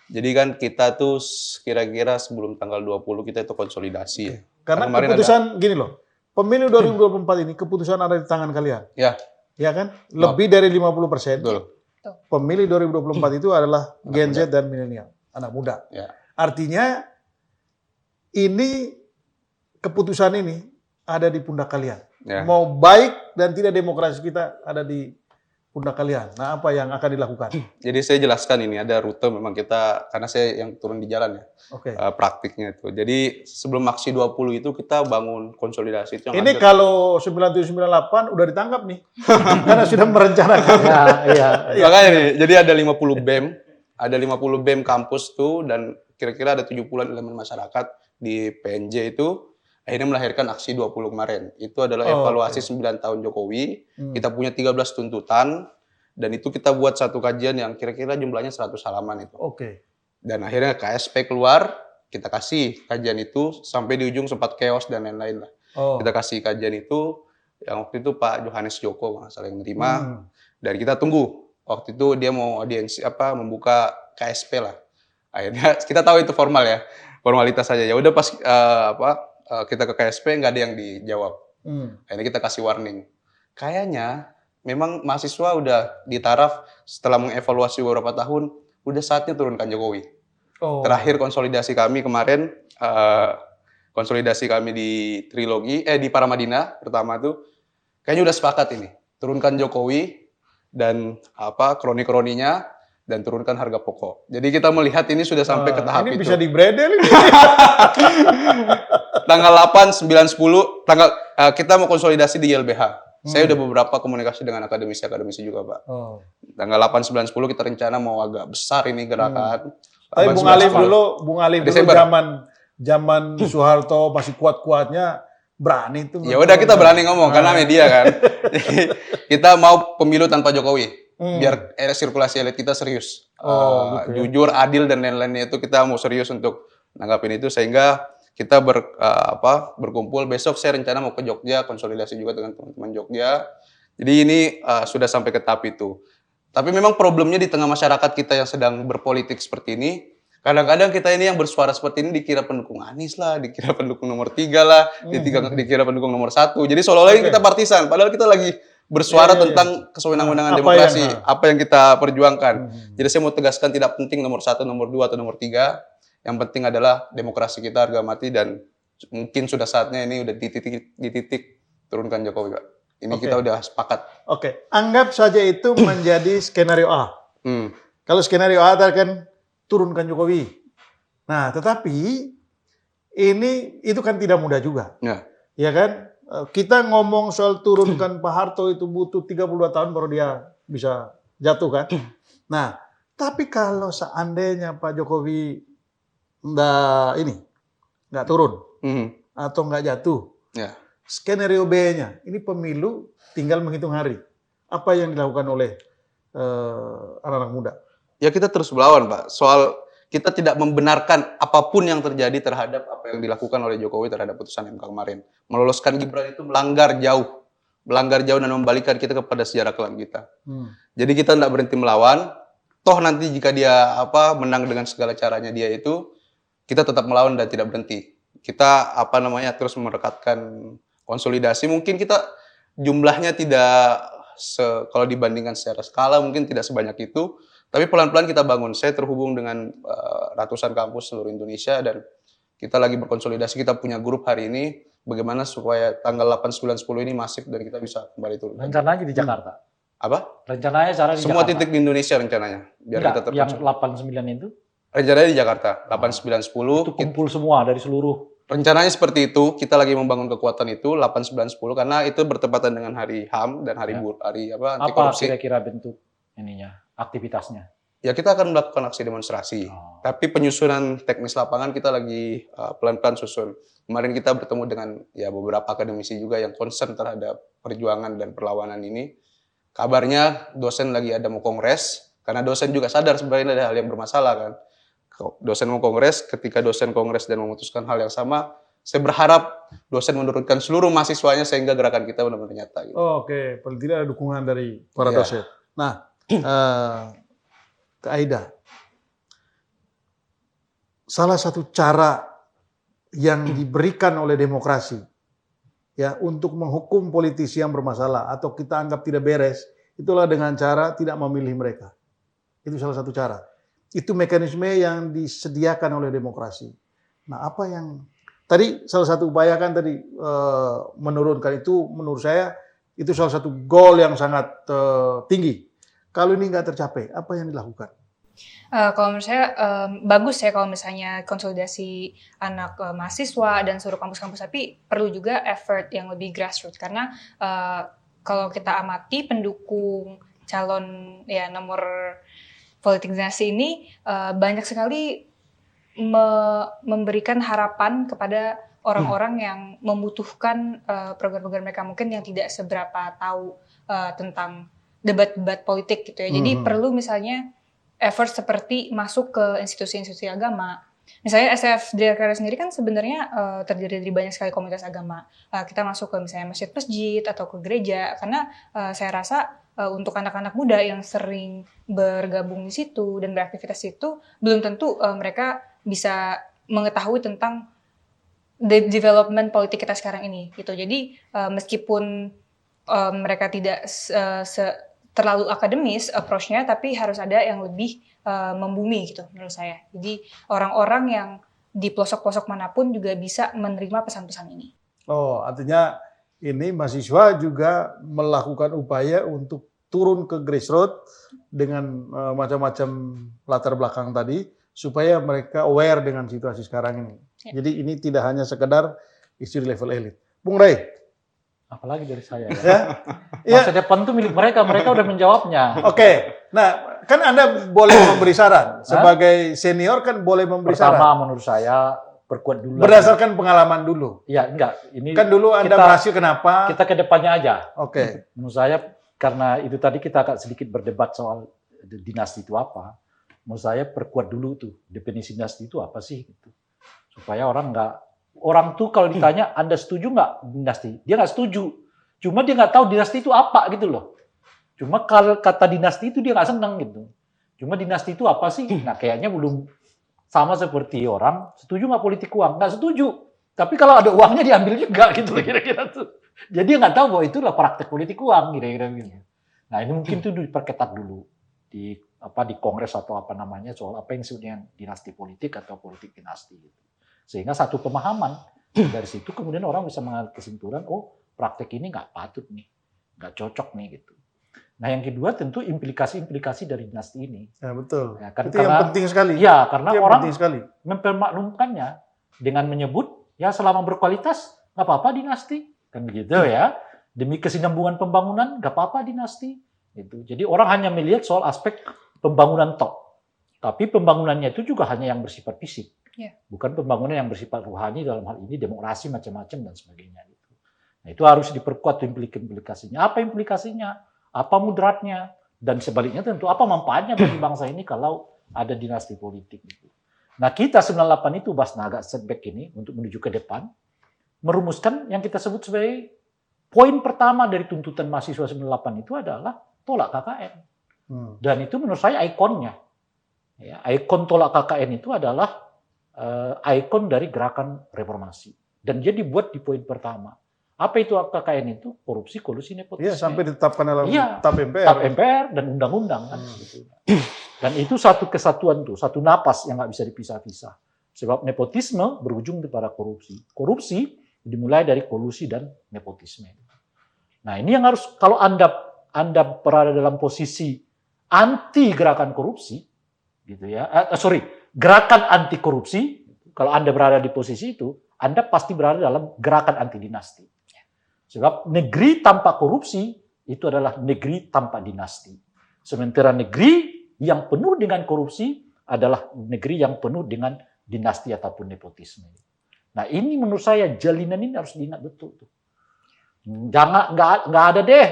Jadi kan kita tuh kira-kira sebelum tanggal 20 kita itu konsolidasi. Karena keputusan gini loh, pemilu 2024 ini keputusan ada di tangan kalian. Ya. Ya kan? Lebih dari 50%. Betul. Pemilih 2024 itu adalah Gen Z dan milenial, anak muda. Ya. Artinya ini keputusan ini ada di pundak kalian. Ya. Mau baik dan tidak demokrasi kita ada di pundak kalian. Nah, apa yang akan dilakukan? Jadi saya jelaskan ini ada rute memang kita, karena saya yang turun di jalan ya, Oke. praktiknya itu. Jadi sebelum aksi 20 itu kita bangun konsolidasi itu yang Ini ada. kalau 9798 udah ditangkap nih. Karena sudah merencanakan. Ya, iya. Makanya nih, jadi ada 50 BEM, ada 50 BEM kampus tuh dan kira-kira ada 70-an elemen masyarakat di PNJ itu akhirnya melahirkan aksi 20 kemarin. Itu adalah evaluasi 9 tahun Jokowi. Kita punya 13 tuntutan dan itu kita buat satu kajian yang kira-kira jumlahnya 100 halaman itu. Oke. Dan akhirnya KSP keluar, kita kasih kajian itu sampai di ujung sempat chaos dan lain-lain lah. Oh. Kita kasih kajian itu yang waktu itu Pak Johannes Joko nggak salah yang menerima. Dan kita tunggu. Waktu itu dia mau audiensi membuka KSP lah. Akhirnya kita tahu itu formal ya, formalitas saja. Ya udah pas kita ke KSP nggak ada yang dijawab. Akhirnya kita kasih warning. Kayaknya memang mahasiswa udah di taraf setelah mengevaluasi beberapa tahun, udah saatnya turunkan Jokowi. Oh. Terakhir konsolidasi kami kemarin, konsolidasi kami di Trilogi, di Paramadina pertama tuh, kayaknya udah sepakat ini. Turunkan Jokowi dan kroni-kroninya dan turunkan harga pokok. Jadi kita melihat ini sudah sampai ke tahap ini itu. bisa di-bredel ini. Tanggal 8, 9, 10, kita mau konsolidasi di YLBH. Saya udah beberapa komunikasi dengan akademisi juga, Pak. Oh. Tanggal 8, 9, 10 kita rencana mau agak besar ini gerakan. Tapi 8, Bung 9, Alif 10. dulu Desember. zaman Soeharto masih kuat-kuatnya berani itu. Ya udah kita berani ngomong karena media kan. Jadi, kita mau pemilu tanpa Jokowi. Biar sirkulasi elit kita serius. Oh, gitu ya. Jujur, adil dan lain-lainnya itu kita mau serius untuk nanggapin itu sehingga kita berkumpul besok. Saya rencana mau ke Jogja konsolidasi juga dengan teman-teman Jogja. Jadi ini sudah sampai ke tahap itu. Tapi memang problemnya di tengah masyarakat kita yang sedang berpolitik seperti ini, kadang-kadang kita ini yang bersuara seperti ini dikira pendukung Anies lah, dikira pendukung nomor 3 lah, dikira pendukung nomor 1. Jadi seolah-olah kita partisan, padahal kita lagi bersuara tentang kesewenang-wenangan demokrasi, apa yang kita perjuangkan. Jadi saya mau tegaskan tidak penting nomor 1, nomor 2 atau nomor 3. Yang penting adalah demokrasi kita harga mati dan mungkin sudah saatnya ini udah di titik turunkan Jokowi, Pak. Ini kita udah sepakat. Oke, anggap saja itu menjadi skenario A. Hmm. Kalau skenario A akan turunkan Jokowi. Nah, tetapi itu kan tidak mudah juga. Ya. Ya kan? Kita ngomong soal turunkan Pak Harto itu butuh 32 tahun baru dia bisa jatuh kan. Nah, tapi kalau seandainya Pak Jokowi nggak turun atau nggak jatuh, Ya. skenario B-nya ini pemilu tinggal menghitung hari. Apa yang dilakukan oleh anak-anak muda? Ya kita terus melawan, Pak. Soal kita tidak membenarkan apapun yang terjadi terhadap apa yang dilakukan oleh Jokowi terhadap putusan MK kemarin. Meloloskan Gibran itu melanggar jauh dan membalikkan kita kepada sejarah kelam kita. Jadi kita tidak berhenti melawan. Toh nanti jika dia menang dengan segala caranya dia itu, kita tetap melawan dan tidak berhenti. Kita terus merekatkan konsolidasi. Mungkin kita jumlahnya tidak kalau dibandingkan secara skala mungkin tidak sebanyak itu. Tapi pelan-pelan kita bangun. Saya terhubung dengan ratusan kampus seluruh Indonesia dan kita lagi berkonsolidasi. Kita punya grup hari ini bagaimana supaya tanggal 8, 9, 10 ini masif dan kita bisa kembali turun. Rencananya di Jakarta. Apa? Rencananya cara di Semua Jakarta. titik di Indonesia rencananya. Biar kita yang terkonsolidasi. 8-9 itu Rencananya di Jakarta. 8, 9, 10. itu kumpul semua dari seluruh. Rencananya seperti itu. Kita lagi membangun kekuatan itu 8, 9, 10 karena itu bertepatan dengan hari HAM dan hari anti Apa korupsi. kira-kira bentuk aktivitasnya? Ya kita akan melakukan aksi demonstrasi. Tapi penyusunan teknis lapangan kita lagi pelan-pelan susun. Kemarin kita bertemu dengan beberapa akademisi juga yang concern terhadap perjuangan dan perlawanan ini. Kabarnya dosen lagi ada mau kongres, karena dosen juga sadar sebenarnya ada hal yang bermasalah kan. Dosen mau kongres, ketika dosen kongres dan memutuskan hal yang sama, saya berharap dosen menurunkan seluruh mahasiswanya sehingga gerakan kita benar-benar nyata. Gitu. Oke, paling tidak ada dukungan dari para dosen. Nah, ke Aida, salah satu cara yang diberikan oleh demokrasi untuk menghukum politisi yang bermasalah atau kita anggap tidak beres, itulah dengan cara tidak memilih mereka. Itu salah satu cara. Itu mekanisme yang disediakan oleh demokrasi. Nah, apa yang Tadi salah satu upaya kan tadi menurunkan itu, menurut saya itu salah satu goal yang sangat tinggi. Kalau ini nggak tercapai, apa yang dilakukan? Kalau menurut saya bagus ya kalau misalnya konsolidasi anak mahasiswa dan seluruh kampus-kampus, tapi perlu juga effort yang lebih grassroots karena kalau kita amati pendukung calon ya nomor politik dinasti ini banyak sekali memberikan harapan kepada orang-orang yang membutuhkan program-program mereka mungkin yang tidak seberapa tahu tentang debat-debat politik gitu ya. Jadi perlu misalnya effort seperti masuk ke institusi-institusi agama. Misalnya SF Jakarta sendiri kan sebenarnya terdiri dari banyak sekali komunitas agama. Kita masuk ke misalnya masjid-masjid atau ke gereja karena saya rasa untuk anak-anak muda yang sering bergabung di situ dan beraktivitas di situ belum tentu mereka bisa mengetahui tentang development politik kita sekarang ini gitu. Jadi meskipun mereka tidak terlalu akademis approach-nya, tapi harus ada yang lebih membumi gitu menurut saya. Jadi orang-orang yang di pelosok-pelosok manapun juga bisa menerima pesan-pesan ini. Oh, artinya ini mahasiswa juga melakukan upaya untuk turun ke grassroots dengan macam-macam latar belakang tadi supaya mereka aware dengan situasi sekarang ini. Ya. Jadi ini tidak hanya sekedar isu di level elit. Bung Ray, Apalagi dari saya ya. ya? Masa depan itu milik mereka, mereka udah menjawabnya. Oke. Nah, kan Anda boleh memberi saran. Sebagai senior kan boleh memberi saran. Pertama menurut saya perkuat dulu. Berdasarkan pengalaman dulu. Ya enggak, ini Kan dulu Anda berhasil kenapa? kita ke depannya aja. Oke. Menurut saya karena itu tadi kita agak sedikit berdebat soal dinasti itu apa. Menurut saya perkuat dulu tuh definisi dinasti itu apa sih gitu. Supaya orang tuh kalau ditanya Anda setuju nggak dinasti? Dia nggak setuju. Cuma dia nggak tahu dinasti itu apa gitu loh. Cuma kalau kata dinasti itu dia nggak senang gitu. Cuma dinasti itu apa sih? Nah kayaknya belum sama seperti orang setuju nggak politik uang? Nggak setuju. Tapi kalau ada uangnya diambil juga gitu kira-kira tuh. Jadi dia nggak tahu bahwa itu adalah praktek politik uang kira-kira gitu. Nah ini mungkin itu diperketat dulu di kongres atau apa namanya soal apa yang disebutnya dinasti politik atau politik dinasti gitu. Sehingga satu pemahaman dari situ kemudian orang bisa mengambil kesimpulan, oh praktek ini nggak patut nih, nggak cocok nih gitu. Nah yang kedua tentu implikasi-implikasi dari dinasti ini. Ya betul. Ya, kan itu yang penting sekali. Iya, karena itu yang orang penting sekali. mempermaklumkannya dengan menyebut ya selama berkualitas nggak apa-apa dinasti, kan begitu ya. Demi kesinambungan pembangunan nggak apa-apa dinasti. Gitu. Jadi orang hanya melihat soal aspek pembangunan tok, tapi pembangunannya itu juga hanya yang bersifat fisik. Yeah. Bukan pembangunan yang bersifat rohani dalam hal ini demokrasi macam-macam dan sebagainya. Gitu. Nah itu harus diperkuat implikasinya. Apa implikasinya? Apa mudaratnya? Dan sebaliknya tentu apa manfaatnya bagi bangsa ini kalau ada dinasti politik. Gitu. Nah kita 98 itu Basna agak setback ini untuk menuju ke depan, merumuskan yang kita sebut sebagai poin pertama dari tuntutan mahasiswa 98 itu adalah tolak KKN. Dan itu menurut saya ikonnya. Ya, ikon tolak KKN itu adalah ikon dari gerakan reformasi. Dan dia dibuat di poin pertama. Apa itu KKN itu? Korupsi, kolusi, nepotisme. Iya, sampai ditetapkan dalam TAP MPR. TAP MPR dan undang-undang kan. Gitu. Dan itu satu kesatuan tuh, satu napas yang nggak bisa dipisah-pisah. Sebab nepotisme berujung kepada korupsi. Korupsi dimulai dari kolusi dan nepotisme. Nah ini yang harus, kalau Anda berada dalam posisi anti gerakan korupsi, gitu ya. Gerakan anti korupsi. Kalau Anda berada di posisi itu, Anda pasti berada dalam gerakan anti dinasti. Sebab negeri tanpa korupsi itu adalah negeri tanpa dinasti. Sementara negeri yang penuh dengan korupsi adalah negeri yang penuh dengan dinasti ataupun nepotisme. Nah ini menurut saya jalinan ini harus diingat betul tuh. Nggak ada deh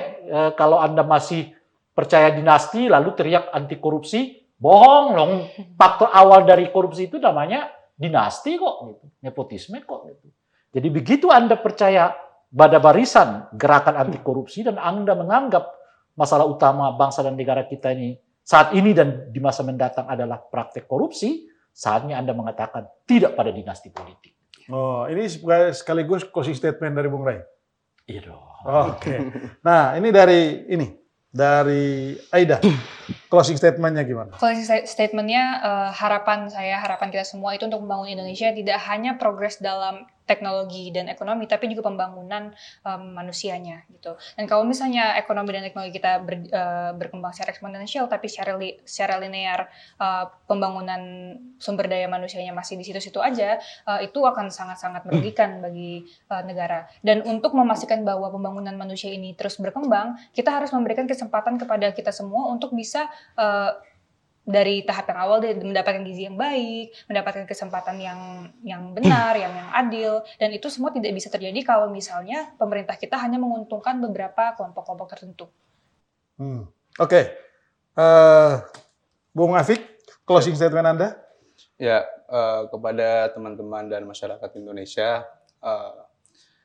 kalau Anda masih percaya dinasti lalu teriak anti korupsi, bohong dong. Faktor awal dari korupsi itu namanya dinasti kok, gitu. Nepotisme kok. Gitu. Jadi begitu Anda percaya pada barisan gerakan anti korupsi dan Anda menganggap masalah utama bangsa dan negara kita ini saat ini dan di masa mendatang adalah praktek korupsi, saatnya Anda mengatakan tidak pada dinasti politik. Oh, ini sekaligus closing statement dari Bung Ray. Iya dong. Oke. Nah, ini dari Aida. Closing statement-nya gimana? Closing statement-nya harapan kita semua itu untuk membangun Indonesia tidak hanya progres dalam teknologi dan ekonomi, tapi juga pembangunan manusianya gitu. Dan kalau misalnya ekonomi dan teknologi kita berkembang secara eksponensial, tapi secara linear pembangunan sumber daya manusianya masih di situ-situ aja, itu akan sangat-sangat merugikan bagi negara. Dan untuk memastikan bahwa pembangunan manusia ini terus berkembang, kita harus memberikan kesempatan kepada kita semua untuk bisa dari tahap yang awal mendapatkan gizi yang baik, mendapatkan kesempatan yang benar, yang adil, dan itu semua tidak bisa terjadi kalau misalnya pemerintah kita hanya menguntungkan beberapa kelompok-kelompok tertentu. Oke. Bung Afik, closing statement Anda? Ya, kepada teman-teman dan masyarakat Indonesia,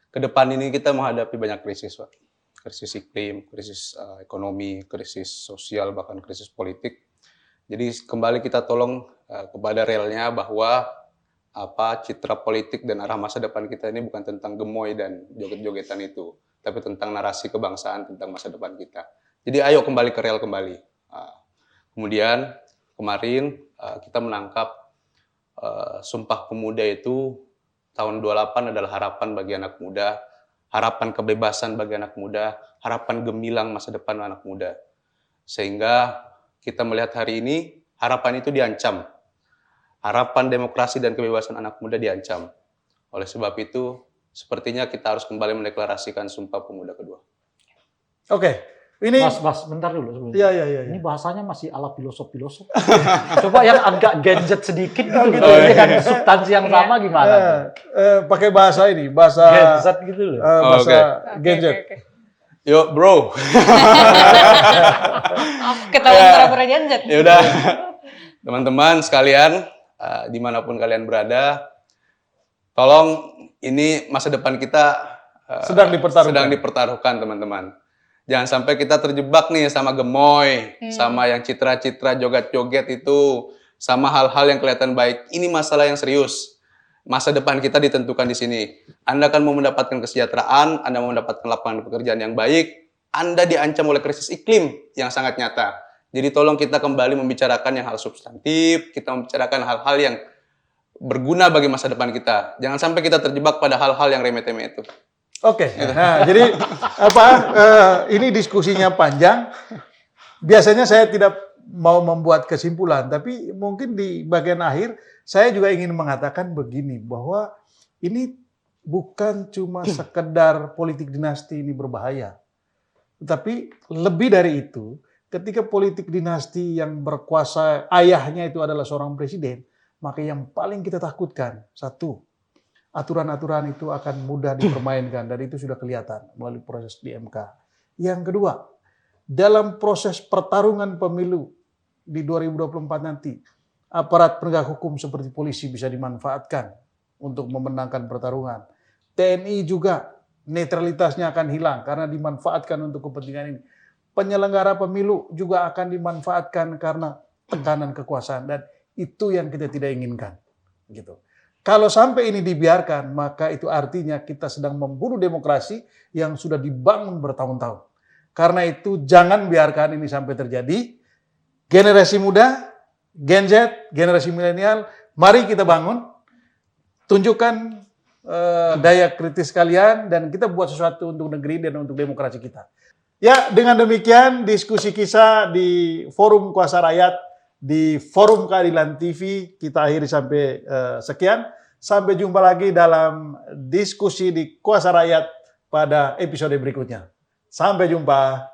ke depan ini kita menghadapi banyak krisis, Pak. Krisis iklim, krisis ekonomi, krisis sosial, bahkan krisis politik. Jadi kembali kita tolong kepada realnya bahwa citra politik dan arah masa depan kita ini bukan tentang gemoy dan joget-jogetan itu, tapi tentang narasi kebangsaan tentang masa depan kita. Jadi ayo kembali ke real kembali. Kemudian kemarin kita menangkap Sumpah Pemuda itu tahun 28 adalah harapan bagi anak muda, harapan kebebasan bagi anak muda, harapan gemilang masa depan anak muda. Sehingga kita melihat hari ini, harapan itu diancam. Harapan demokrasi dan kebebasan anak muda diancam. Oleh sebab itu, sepertinya kita harus kembali mendeklarasikan Sumpah Pemuda kedua. Oke. Ini Mas, bentar dulu sebelum. Iya. Ini bahasanya masih ala filosof-filosof. Coba yang agak gadget sedikit gitu. gitu. Dengan substansi yang sama gimana? pakai bahasa ini, bahasa Gadget gitu loh. bahasa gadget. Oke. Yuk, bro. Ketahuan pura-pura janjet. Ya udah, teman-teman sekalian, dimanapun kalian berada, tolong ini masa depan kita Sedang dipertaruhkan, teman-teman. Jangan sampai kita terjebak nih sama gemoy, sama yang citra-citra joget-joget itu, sama hal-hal yang kelihatan baik. Ini masalah yang serius. Masa depan kita ditentukan di sini. Anda akan mau mendapatkan kesejahteraan, Anda mau mendapatkan lapangan pekerjaan yang baik, Anda diancam oleh krisis iklim yang sangat nyata. Jadi tolong kita kembali membicarakan yang hal substantif, kita membicarakan hal-hal yang berguna bagi masa depan kita. Jangan sampai kita terjebak pada hal-hal yang remeh-temeh itu. Oke. Nah, jadi ini diskusinya panjang. Biasanya saya tidak mau membuat kesimpulan, tapi mungkin di bagian akhir saya juga ingin mengatakan begini, bahwa ini bukan cuma sekedar politik dinasti ini berbahaya. Tetapi lebih dari itu, ketika politik dinasti yang berkuasa ayahnya itu adalah seorang presiden, maka yang paling kita takutkan, satu, aturan-aturan itu akan mudah dipermainkan, dan itu sudah kelihatan melalui proses di MK. Yang kedua, dalam proses pertarungan pemilu di 2024 nanti, aparat penegak hukum seperti polisi bisa dimanfaatkan untuk memenangkan pertarungan. TNI juga netralitasnya akan hilang karena dimanfaatkan untuk kepentingan ini. Penyelenggara pemilu juga akan dimanfaatkan karena tekanan kekuasaan, dan itu yang kita tidak inginkan. Gitu. Kalau sampai ini dibiarkan, maka itu artinya kita sedang membunuh demokrasi yang sudah dibangun bertahun-tahun. Karena itu jangan biarkan ini sampai terjadi. Generasi muda, Gen Z, generasi milenial, mari kita bangun, tunjukkan daya kritis kalian, dan kita buat sesuatu untuk negeri dan untuk demokrasi kita. Ya, dengan demikian diskusi kisah di Forum Kuasa Rakyat, di Forum Keadilan TV, kita akhiri sampai sekian. Sampai jumpa lagi dalam diskusi di Kuasa Rakyat pada episode berikutnya. Sampai jumpa.